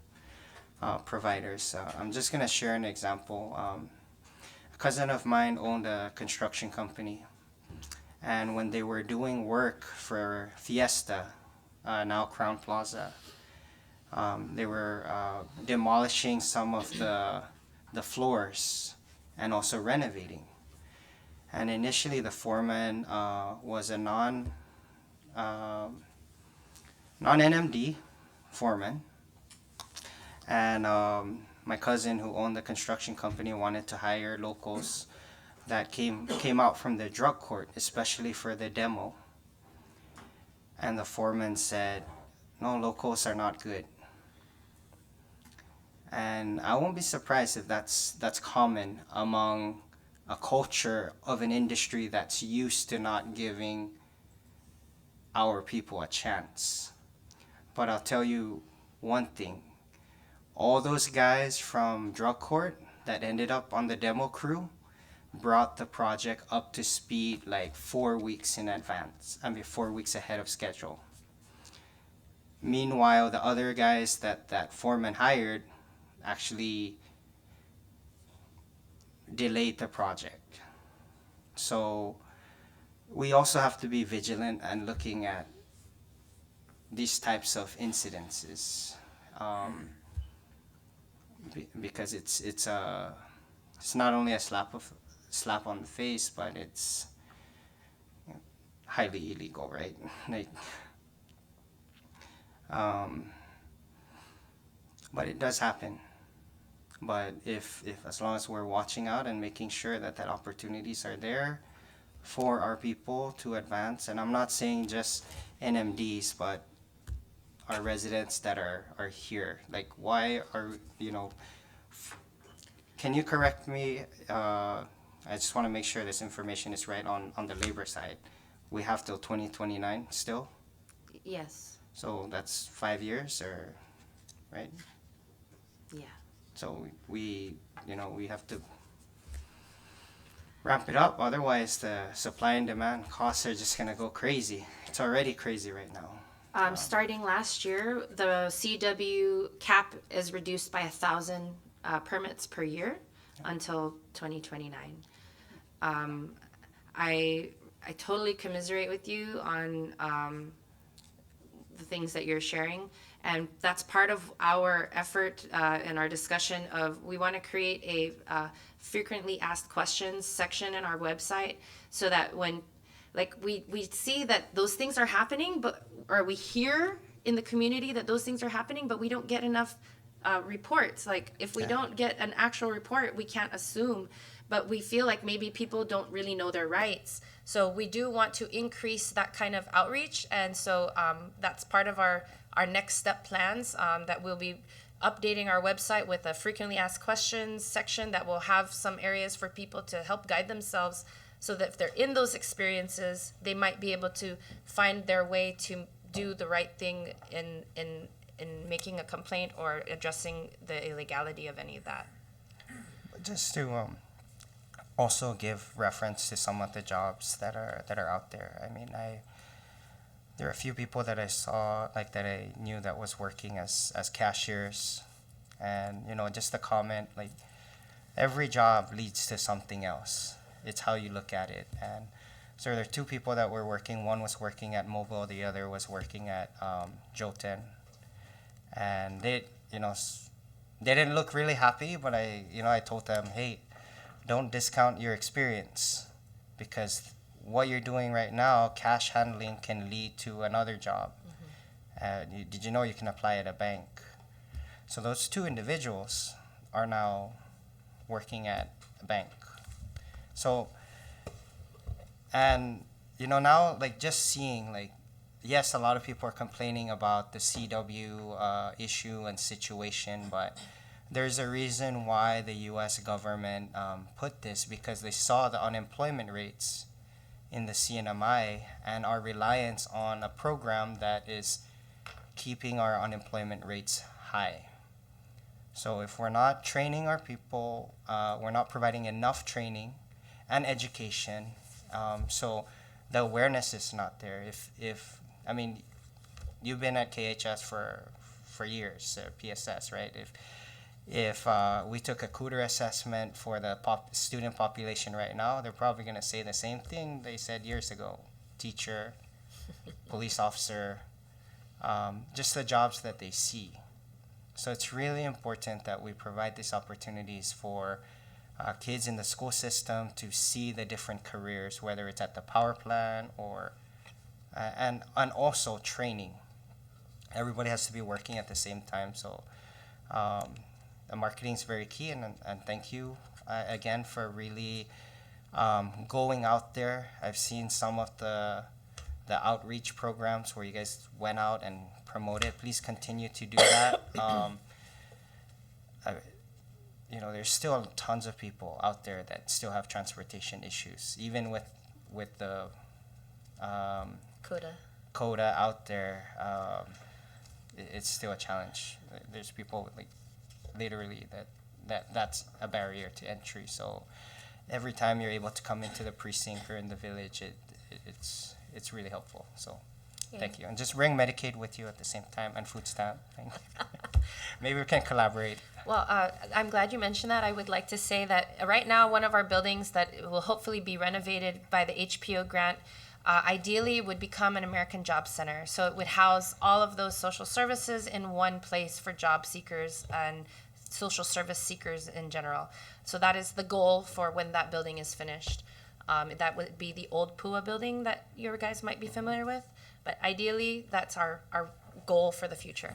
providers. I'm just gonna share an example. A cousin of mine owned a construction company, and when they were doing work for Fiesta, now Crown Plaza, they were demolishing some of the floors and also renovating. And initially, the foreman was a non-NMD foreman, and my cousin who owned the construction company wanted to hire locals that came out from the drug court, especially for the demo. And the foreman said, "No, locals are not good." And I won't be surprised if that's common among a culture of an industry that's used to not giving our people a chance. But I'll tell you one thing. All those guys from drug court that ended up on the demo crew brought the project up to speed like 4 weeks in advance. 4 weeks ahead of schedule. Meanwhile, the other guys that foreman hired actually delayed the project. So we also have to be vigilant and looking at these types of incidences, because it's not only a slap on the face, but it's highly illegal, right? But it does happen. But if as long as we're watching out and making sure that opportunities are there for our people to advance, and I'm not saying just NMDs, but our residents that are here. Like, why are, can you correct me? I just want to make sure this information is right on the labor side. We have till 2029 still? Yes. So that's 5 years, or, right? Yeah. So we have to ramp it up. Otherwise, the supply and demand costs are just gonna go crazy. It's already crazy right now. Starting last year, the CW cap is reduced by 1,000 permits per year until 2029. I totally commiserate with you on the things that you're sharing, and that's part of our effort and our discussion of we want to create a frequently asked questions section in our website, so that when we see that those things are happening, or we hear in the community that those things are happening, but we don't get enough reports. Like, if we don't get an actual report, we can't assume, but we feel like maybe people don't really know their rights. So we do want to increase that kind of outreach, and so that's part of our next step plans, that we'll be updating our website with a frequently asked questions section that will have some areas for people to help guide themselves, so that if they're in those experiences, they might be able to find their way to do the right thing in making a complaint or addressing the illegality of any of that. Just to also give reference to some of the jobs that are out there. I mean, there are a few people that I saw, like, that I knew that was working as cashiers, and just a comment, like, every job leads to something else. It's how you look at it. And so there are two people that were working. One was working at Mobile, the other was working at Joten. And they, they didn't look really happy, but I told them, hey, don't discount your experience, because what you're doing right now, cash handling, can lead to another job. Did you know you can apply at a bank? So those two individuals are now working at a bank. So, and now, like, just seeing, like, yes, a lot of people are complaining about the CW issue and situation, but there's a reason why the U.S. government put this, because they saw the unemployment rates in the CNMI and our reliance on a program that is keeping our unemployment rates high. So if we're not training our people, we're not providing enough training and education, so the awareness is not there. If I mean, you've been at KHS for years, PSS, right? If we took a Cooter assessment for the student population right now, they're probably going to say the same thing they said years ago: teacher, police officer, just the jobs that they see. So it's really important that we provide these opportunities for kids in the school system to see the different careers, whether it's at the power plant or and also training. Everybody has to be working at the same time. So the marketing is very key, and thank you again for really going out there. I've seen some of the outreach programs where you guys went out and promoted. Please continue to do that. There's still tons of people out there that still have transportation issues, even with the CODA out there. It's still a challenge. There's people like literally that's a barrier to entry. So every time you're able to come into the precinct or in the village, it's really helpful. So thank you. And just bring Medicaid with you at the same time, and food stamp. Maybe we can collaborate. Well, I'm glad you mentioned that. I would like to say that right now, one of our buildings that will hopefully be renovated by the HPO grant, ideally would become an American Job Center. So it would house all of those social services in one place for job seekers and social service seekers in general. So that is the goal for when that building is finished. That would be the old PUA building that you guys might be familiar with. But ideally, that's our goal for the future.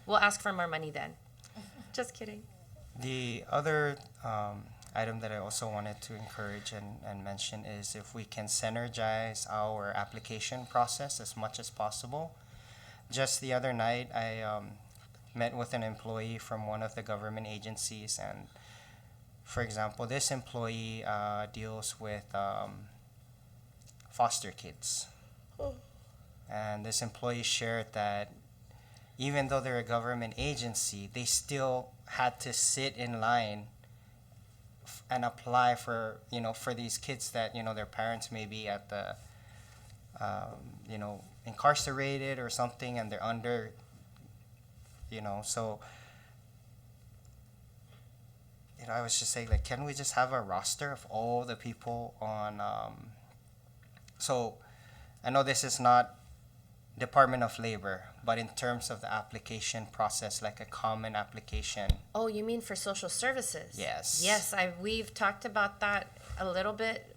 We'll ask for more money then. Just kidding. The other item that I also wanted to encourage and mention is if we can synergize our application process as much as possible. Just the other night, I met with an employee from one of the government agencies, and for example, this employee deals with foster kids. And this employee shared that even though they're a government agency, they still had to sit in line and apply for these kids that their parents may be at the incarcerated or something, and they're under so I was just saying, like, can we just have a roster of all the people on so I know this is not Department of Labor, but in terms of the application process, like a common application. Oh, you mean for social services? Yes. Yes, we've talked about that a little bit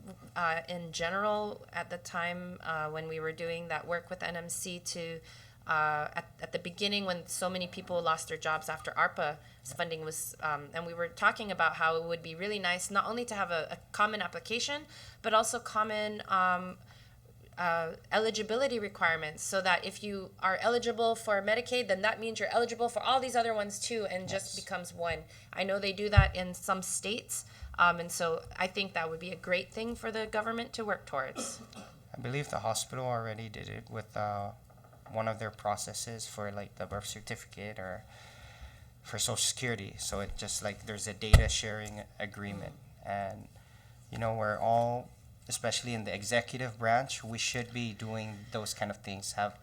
in general at the time when we were doing that work with NMC to at the beginning when so many people lost their jobs after ARPA funding was, and we were talking about how it would be really nice not only to have a common application, but also common eligibility requirements, so that if you are eligible for Medicaid, then that means you're eligible for all these other ones too, and just becomes one. I know they do that in some states, and so I think that would be a great thing for the government to work towards. I believe the hospital already did it with one of their processes for like the birth certificate or for Social Security. So it just like there's a data sharing agreement, and we're all, especially in the executive branch, we should be doing those kind of things, have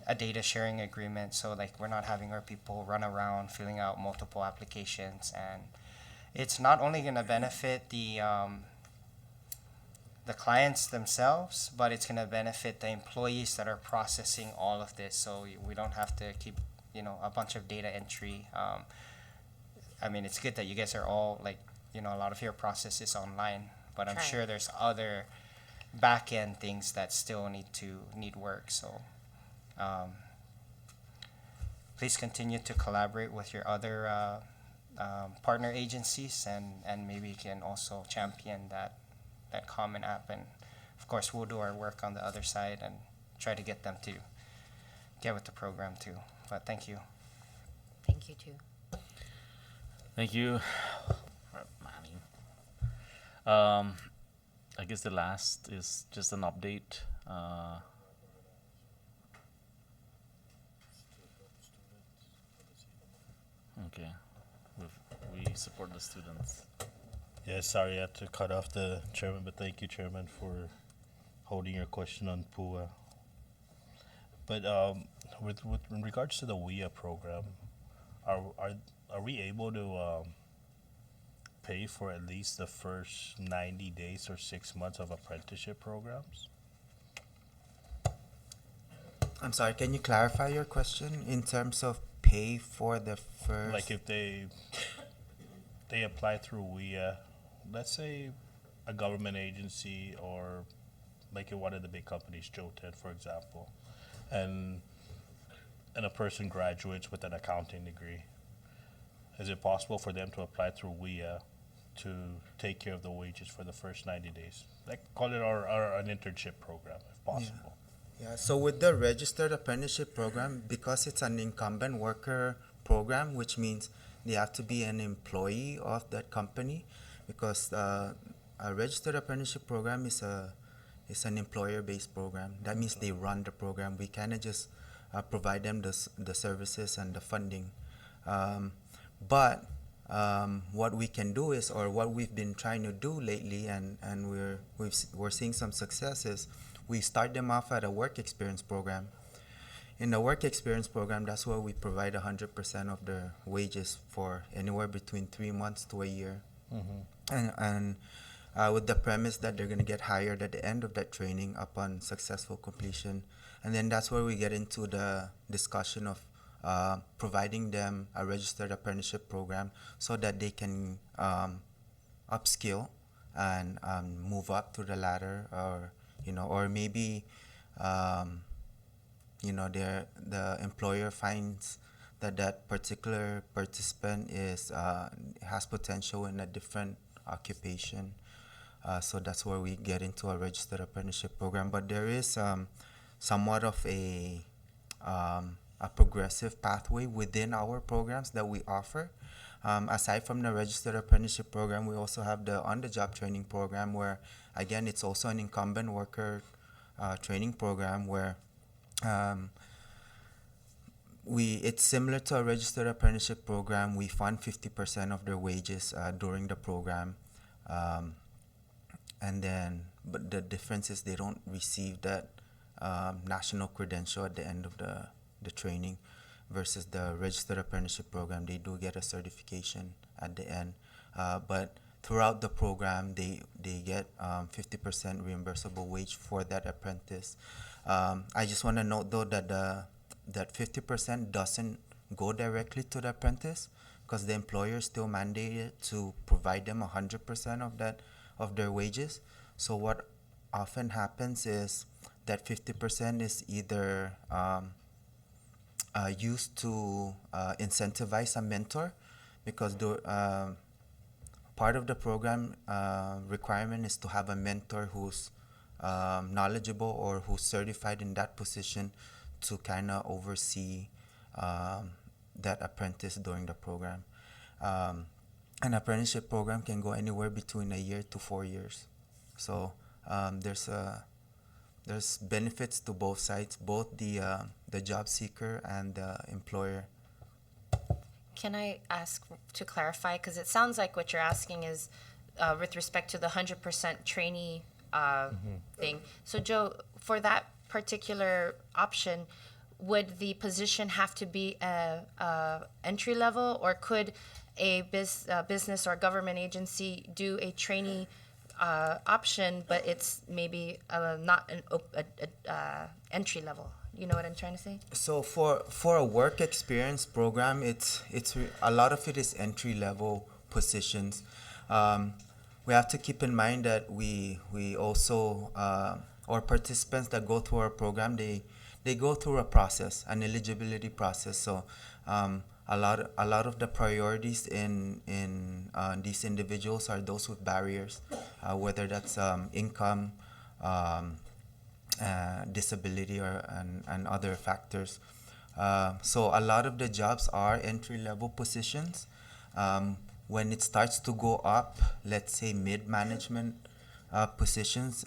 a data sharing agreement, so like we're not having our people run around filling out multiple applications. And it's not only going to benefit the clients themselves, but it's going to benefit the employees that are processing all of this, so we don't have to keep a bunch of data entry. I mean, it's good that you guys are all like, a lot of your process is online, but I'm Right. sure there's other back end things that still need work. So, please continue to collaborate with your other partner agencies, and maybe you can also champion that common app. And of course, we'll do our work on the other side and try to get them to get with the program too. But thank you. Thank you too. Thank you. I guess the last is just an update. Okay, we support the students. Yeah, sorry I had to cut off the chairman, but thank you, Chairman, for holding your question on PUA. But with in regards to the WIA program, are we able to pay for at least the first 90 days or 6 months of apprenticeship programs? I'm sorry, can you clarify your question in terms of pay for the first? Like if they apply through WIA, let's say a government agency or like one of the big companies, Joten, for example, and a person graduates with an accounting degree, is it possible for them to apply through WIA to take care of the wages for the first 90 days? Like call it an internship program if possible. Yeah, so with the registered apprenticeship program, because it's an incumbent worker program, which means they have to be an employee of that company, because a registered apprenticeship program is an employer-based program. That means they run the program. We kind of just provide them the services and the funding. But what we can do is, or what we've been trying to do lately, and we're seeing some successes. We start them off at a work experience program. In the work experience program, that's where we provide 100% of their wages for anywhere between 3 months to a year. And with the premise that they're going to get hired at the end of that training upon successful completion. And then that's where we get into the discussion of providing them a registered apprenticeship program so that they can upskill and move up to the ladder, or maybe the employer finds that particular participant has potential in a different occupation. So that's where we get into a registered apprenticeship program. But there is somewhat of a progressive pathway within our programs that we offer. Aside from the registered apprenticeship program, we also have the on-the-job training program, where, again, it's also an incumbent worker training program where it's similar to a registered apprenticeship program. We fund 50% of their wages during the program. But the difference is they don't receive that national credential at the end of the training, versus the registered apprenticeship program. They do get a certification at the end. But throughout the program, they get 50% reimbursable wage for that apprentice. I just want to note, though, that that 50% doesn't go directly to the apprentice, because the employer is still mandated to provide them 100% of their wages. So what often happens is that 50% is either used to incentivize a mentor, because part of the program requirement is to have a mentor who's knowledgeable or who's certified in that position to kind of oversee that apprentice during the program. An apprenticeship program can go anywhere between a year to 4 years. So there's benefits to both sides, both the job seeker and the employer. Can I ask to clarify? Because it sounds like what you're asking is with respect to the 100% trainee thing. So, Joe, for that particular option, would the position have to be entry level, or could a business or government agency do a trainee option, but it's maybe not an entry level? You know what I'm trying to say? So for a work experience program, a lot of it is entry level positions. We have to keep in mind that we also our participants that go through our program, they go through a process, an eligibility process. So a lot of the priorities in these individuals are those with barriers, whether that's income. Disability and other factors. So a lot of the jobs are entry level positions. When it starts to go up, let's say mid management positions,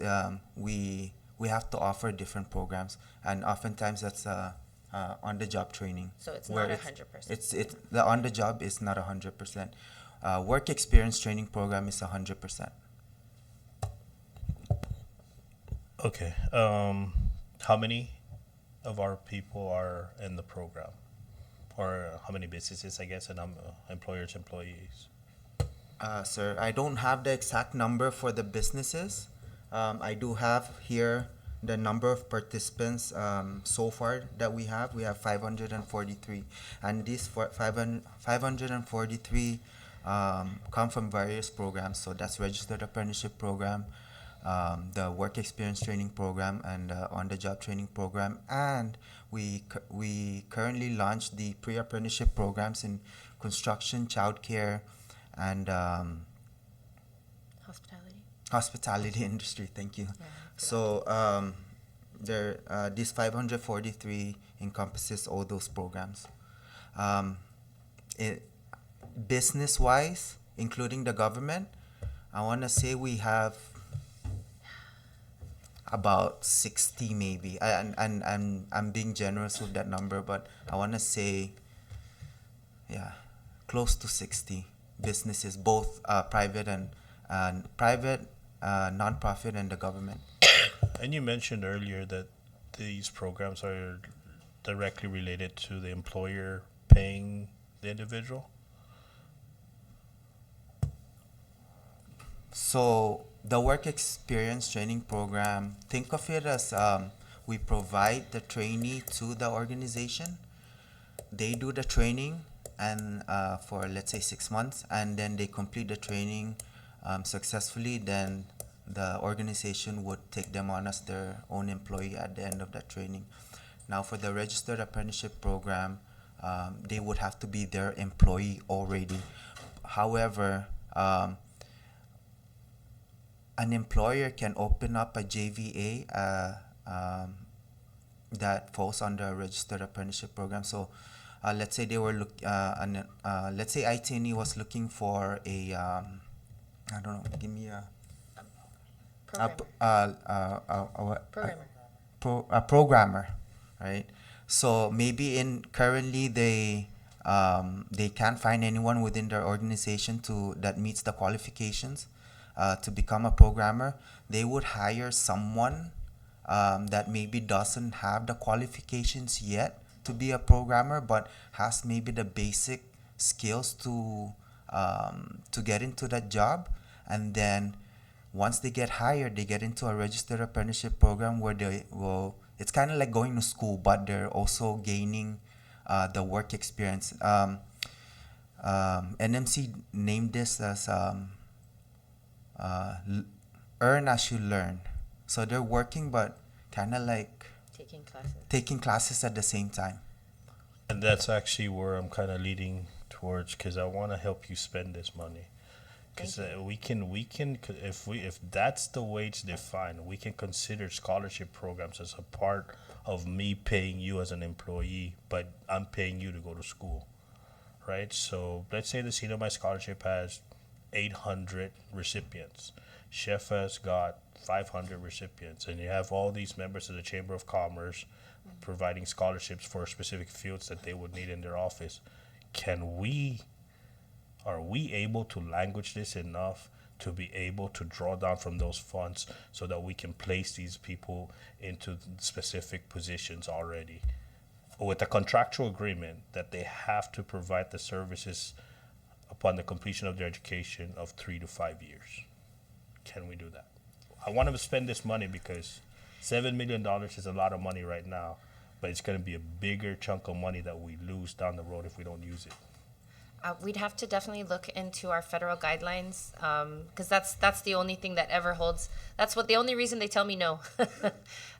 we have to offer different programs, and oftentimes that's on the job training. So it's where not 100%. It's the on the job is not 100%. Work experience training program is 100%. Okay. How many of our people are in the program? Or how many businesses, I guess, and employers, employees? Sir, I don't have the exact number for the businesses. I do have here the number of participants so far that we have. We have 543. And these 543 come from various programs. So that's Registered Apprenticeship Program, the Work Experience Training Program, and On-the-Job Training Program. And we currently launched the pre-apprenticeship programs in construction, childcare, and hospitality industry. Thank you. Yeah, So this 543 encompasses all those programs. Business-wise, including the government, I want to say we have about 60 maybe. I'm being generous with that number, but I want to say, yeah, close to 60 businesses, both private and nonprofit and the government. And you mentioned earlier that these programs are directly related to the employer paying the individual. So the work experience training program, think of it as we provide the trainee to the organization. They do the training and for let's say 6 months, and then they complete the training successfully. Then the organization would take them on as their own employee at the end of that training. Now for the registered apprenticeship program, they would have to be their employee already. However, an employer can open up a JVA that falls under a registered apprenticeship program. So let's say they were let's say ITNE was looking for a I don't know, give me a programmer, right? So maybe currently they can't find anyone within their organization that meets the qualifications to become a programmer. They would hire someone that maybe doesn't have the qualifications yet to be a programmer, but has maybe the basic skills to get into that job. And then once they get hired, they get into a registered apprenticeship program where it's kind of like going to school, but they're also gaining the work experience. NMC named this as earn as you learn. So they're working, but kind of like taking classes at the same time. And that's actually where I'm kind of leading towards, because I want to help you spend this money. Because we can if that's the way it's defined, we can consider scholarship programs as a part of me paying you as an employee, but I'm paying you to go to school, right? So let's say the Seat of My Scholarship has 800 recipients. Chef has got 500 recipients, and you have all these members of the Chamber of Commerce providing scholarships for specific fields that they would need in their office. Are we able to language this enough to be able to draw down from those funds so that we can place these people into specific positions already with a contractual agreement that they have to provide the services upon the completion of their education of 3 to 5 years? Can we do that? I want to spend this money because $7 million is a lot of money right now, but it's going to be a bigger chunk of money that we lose down the road if we don't use it. We'd have to definitely look into our federal guidelines, because that's the only thing that ever holds. That's the only reason they tell me no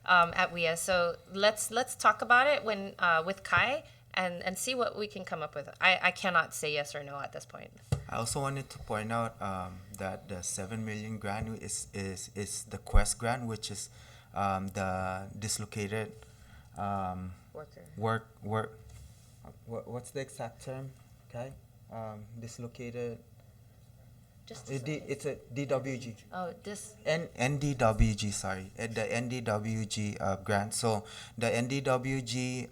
at WIA. So let's talk about it when with Kai and see what we can come up with. I cannot say yes or no at this point. I also wanted to point out that the 7 million grant is the Quest grant, which is the dislocated Worker. what's the exact term, okay? Dislocated. Just It's a DWG. NDWG, sorry, the NDWG grant. So the NDWG,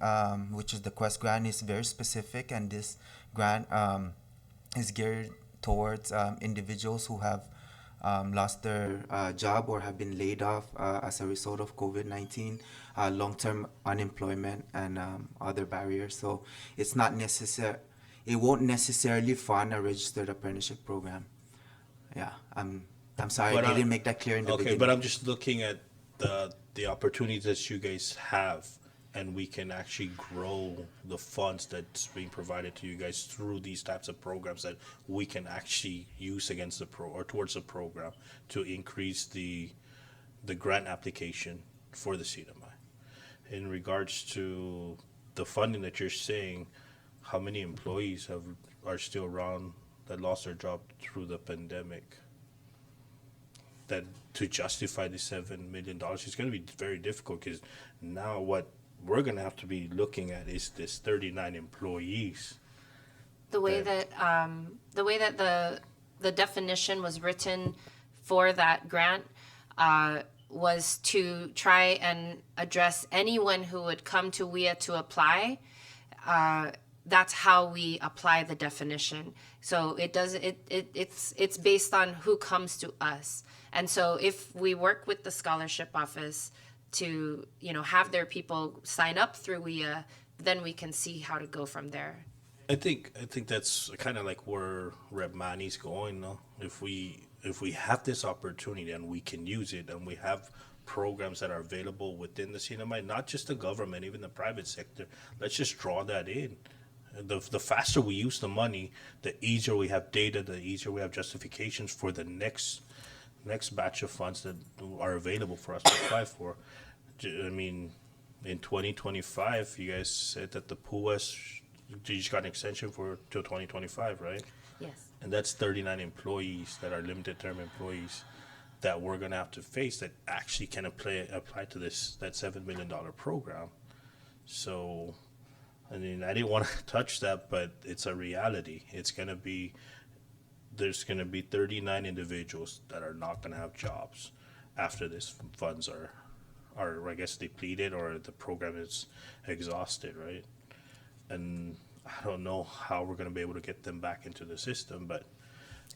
which is the Quest grant, is very specific, and this grant is geared towards individuals who have lost their job or have been laid off as a result of COVID-19, long-term unemployment, and other barriers. So it's not necessary. It won't necessarily fund a registered apprenticeship program. Yeah, I'm sorry, But I I- didn't make that clear in the Okay, beginning. but I'm just looking at the opportunities that you guys have, and we can actually grow the funds that's being provided to you guys through these types of programs that we can actually use against or towards the program to increase the grant application for the CDMI. In regards to the funding that you're saying, how many employees are still around that lost their job through the pandemic? That to justify the $7 million is going to be very difficult, because now what we're going to have to be looking at is this 39 employees. The way that the definition was written for that grant was to try and address anyone who would come to WIA to apply. That's how we apply the definition. So it's based on who comes to us. And so if we work with the scholarship office to, have their people sign up through WIA, then we can see how to go from there. I think that's kind of like where Rep Manny's going, no? If we have this opportunity and we can use it, and we have programs that are available within the CNMI, not just the government, even the private sector, let's just draw that in. The faster we use the money, the easier we have data, the easier we have justifications for the next batch of funds that are available for us to apply for. I mean, in 2025, you guys said that the PUAS, you just got an extension till 2025, right? Yes. And that's 39 employees that are limited term employees that we're gonna have to face that actually can apply to that $7 million program. So, I mean, I didn't want to touch that, but it's a reality. There's gonna be 39 individuals that are not gonna have jobs after this funds are I guess depleted, or the program is exhausted, right? And I don't know how we're gonna be able to get them back into the system, but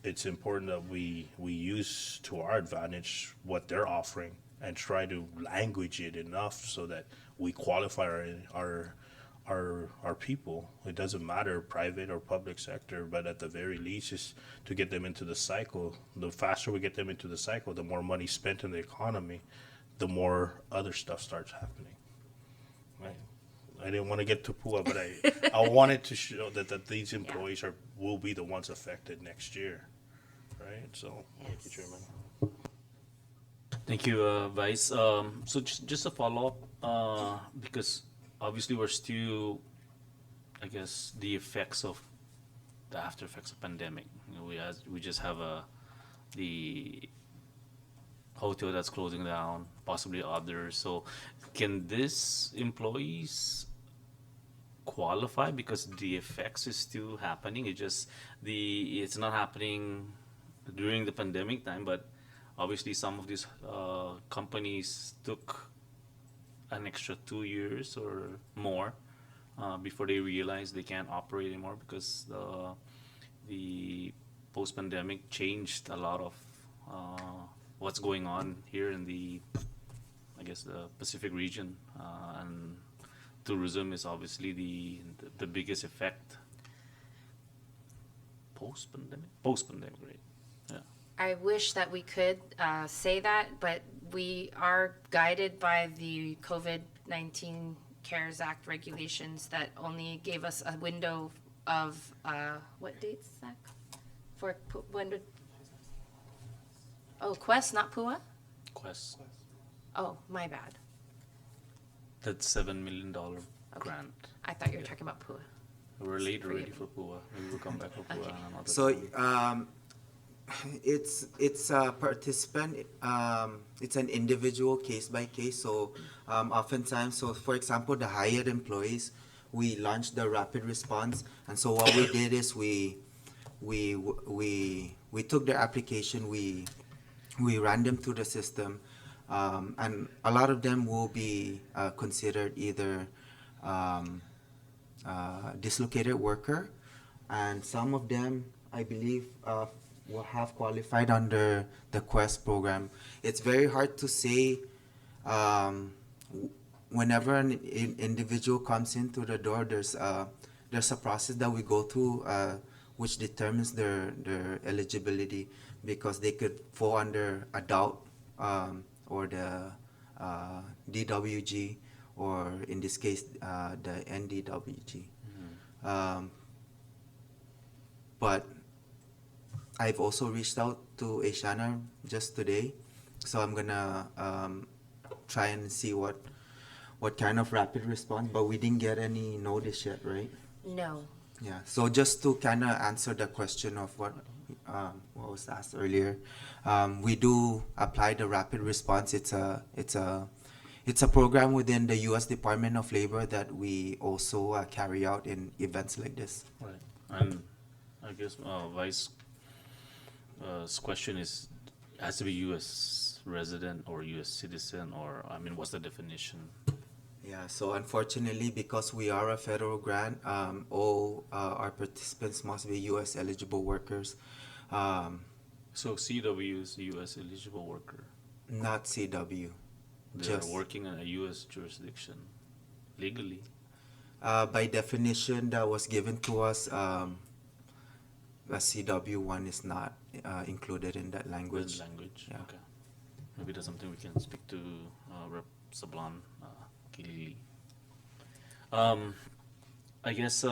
it's important that we use to our advantage what they're offering and try to language it enough so that we qualify our people. It doesn't matter private or public sector, but at the very least is to get them into the cycle. The faster we get them into the cycle, the more money spent in the economy, the more other stuff starts happening. Right? I didn't want to get to PUA, but I wanted to show that these employees will be the ones affected next year. Right? So thank you, Chairman. Thank you, Vice. So just a follow-up, because obviously we're still, I guess, the after effects of pandemic. We just have the hotel that's closing down, possibly others. So can these employees qualify, because the effects is still happening? It's not happening during the pandemic time, but obviously some of these companies took an extra 2 years or more before they realized they can't operate anymore, because the post-pandemic changed a lot of what's going on here in the Pacific region, and tourism is obviously the biggest effect post-pandemic, right? Yeah. I wish that we could say that, but we are guided by the COVID-19 CARES Act regulations that only gave us a window of, what dates, Zach? For, when did? Oh, Quest, not PUA? Quest. Oh, my bad. That's $7 million grant. I thought you were talking about PUA. We're late already for PUA. Maybe we'll come back for PUA Okay. another So, time. it's a participant, it's an individual case by case. So, oftentimes, so for example, the hired employees, we launched the rapid response. And so what we did is we took their application, we ran them through the system, and a lot of them will be considered either dislocated worker, and some of them, I believe, will have qualified under the Quest program. It's very hard to say whenever an individual comes in through the door. There's a process that we go through which determines their eligibility, because they could fall under adult or the DWG, or in this case the NDWG. But I've also reached out to Asiana just today, so I'm gonna try and see what kind of rapid response, but we didn't get any notice yet, right? No. Yeah, so just to kind of answer the question of what was asked earlier, we do apply the rapid response. It's a program within the U.S. Department of Labor that we also carry out in events like this. Right. And I guess Vice's question is, has to be U.S. resident or U.S. citizen, or, I mean, what's the definition? Yeah, so unfortunately, because we are a federal grant, all our participants must be U.S. eligible workers, So CW is a U.S. eligible worker. not CW. They're Just working in a U.S. jurisdiction legally. by definition that was given to us, a CW1 is not included in that language. Language. Yeah. Okay. Maybe that's something we can speak to Rep. Sablan Kilili. I guess,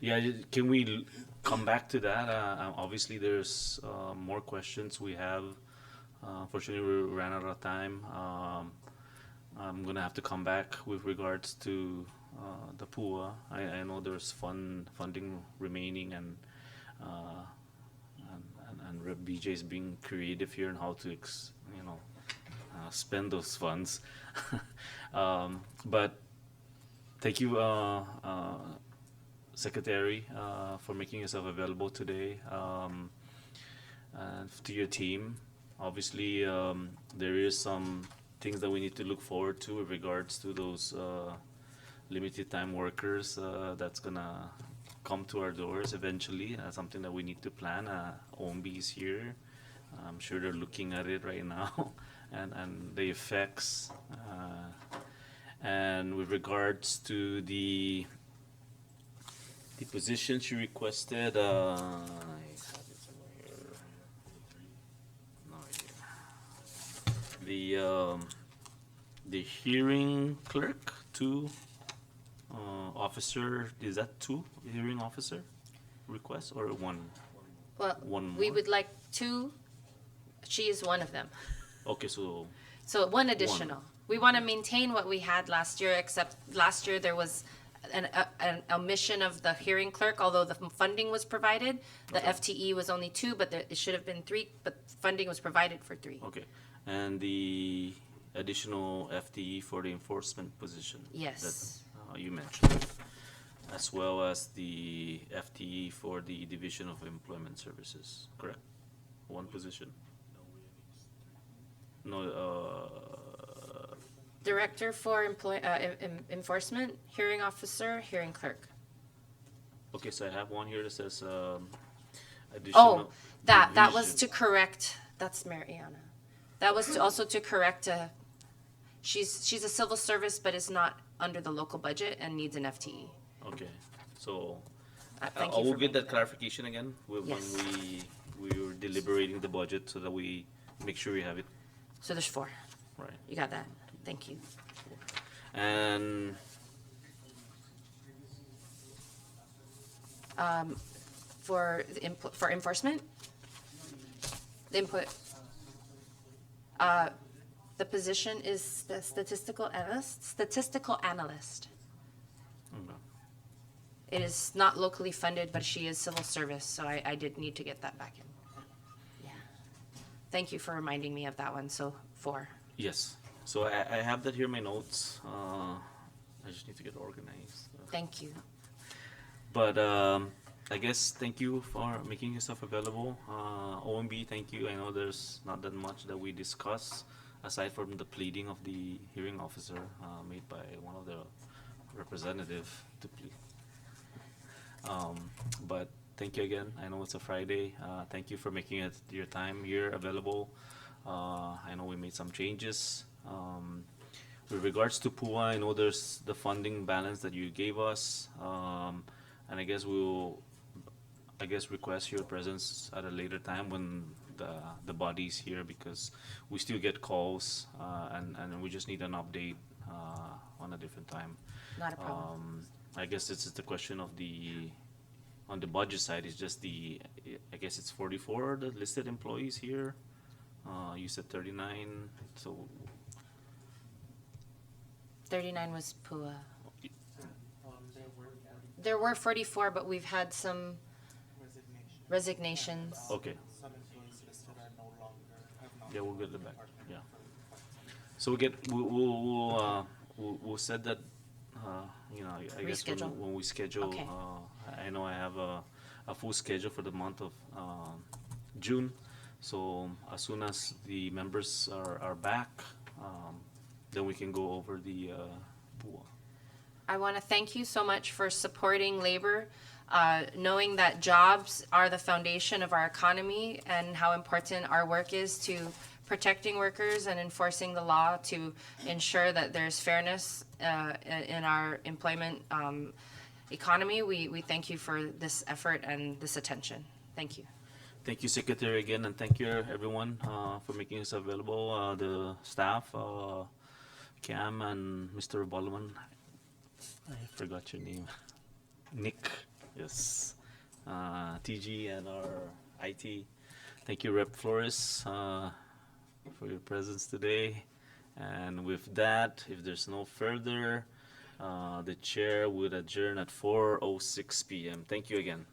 yeah, can we come back to that? Obviously, there's more questions we have. Fortunately, we ran out of time. I'm gonna have to come back with regards to the PUA. I know there's funding remaining, and Rep. BJ is being creative here on how to spend those funds. But thank you, Secretary, for making yourself available today, and to your team. Obviously, there is some things that we need to look forward to with regards to those limited time workers that's gonna come to our doors eventually. Something that we need to plan. OMB is here. I'm sure they're looking at it right now, and the effects. And with regards to the position she requested, I have it somewhere here. No idea. The hearing clerk, 2 officer, is that 2 hearing officer requests, or 1? Well, One we more? would like 2. She is one of them. Okay, so So 1 additional. We want to maintain what we had last year, except last year there was an omission of the hearing clerk, although the funding was provided. The FTE was only 2, but it should have been 3, but funding was provided for 3. okay, and the additional FTE for the enforcement position. Yes. That you mentioned, as well as the FTE for the Division of Employment Services, correct? 1 position. No, Director for Enforcement, Hearing Officer, Hearing Clerk. okay, so I have one here that says additional. Oh, that was division. to correct, that's Mariana. That was to also to correct, she's a civil service, but is not under the local budget and needs an FTE. Okay, so Thank I you will for get that bringing clarification again when Yes. we were deliberating the budget, so that we make sure we have it So there's 4. right. You got that? Thank you. And for for enforcement. The input. The position is the statistical analyst. Statistical analyst. Okay. It is not locally funded, but she is civil service, so I did need to get that back in. Yeah. Thank you for reminding me of that one. So 4. Yes. So I have that here in my notes. I just need to get organized. Thank you. But I guess thank you for making yourself available. OMB, thank you. I know there's not that much that we discuss aside from the pleading of the hearing officer made by one of the representative to plead. But thank you again. I know it's a Friday. Thank you for making it your time here available. I know we made some changes. With regards to PUA, I know there's the funding balance that you gave us. And I guess we'll request your presence at a later time when the body's here, because we still get calls and we just need an update on a different time. Not a problem. I guess this is the question of on the budget side, is just I guess it's 44 the listed employees here. You said 39, so 39 was PUA. There were 44, but we've had some resignations. okay. Yeah, we'll get it back. Yeah. So we'll set that. I guess Reschedule. when we schedule. Okay. I know I have a full schedule for the month of June. So as soon as the members are back, then we can go over the PUA. I want to thank you so much for supporting labor, knowing that jobs are the foundation of our economy and how important our work is to protecting workers and enforcing the law to ensure that there's fairness in our employment economy. We thank you for this effort and this attention. Thank you. Thank you, Secretary, again, and thank you, everyone, for making us available. The staff, Cam and Mr. Boloman. I forgot your name. Nick, yes. TG and our IT. Thank you, Rep Flores, for your presence today. And with that, if there's no further, the chair would adjourn at 4:06 p.m. Thank you again.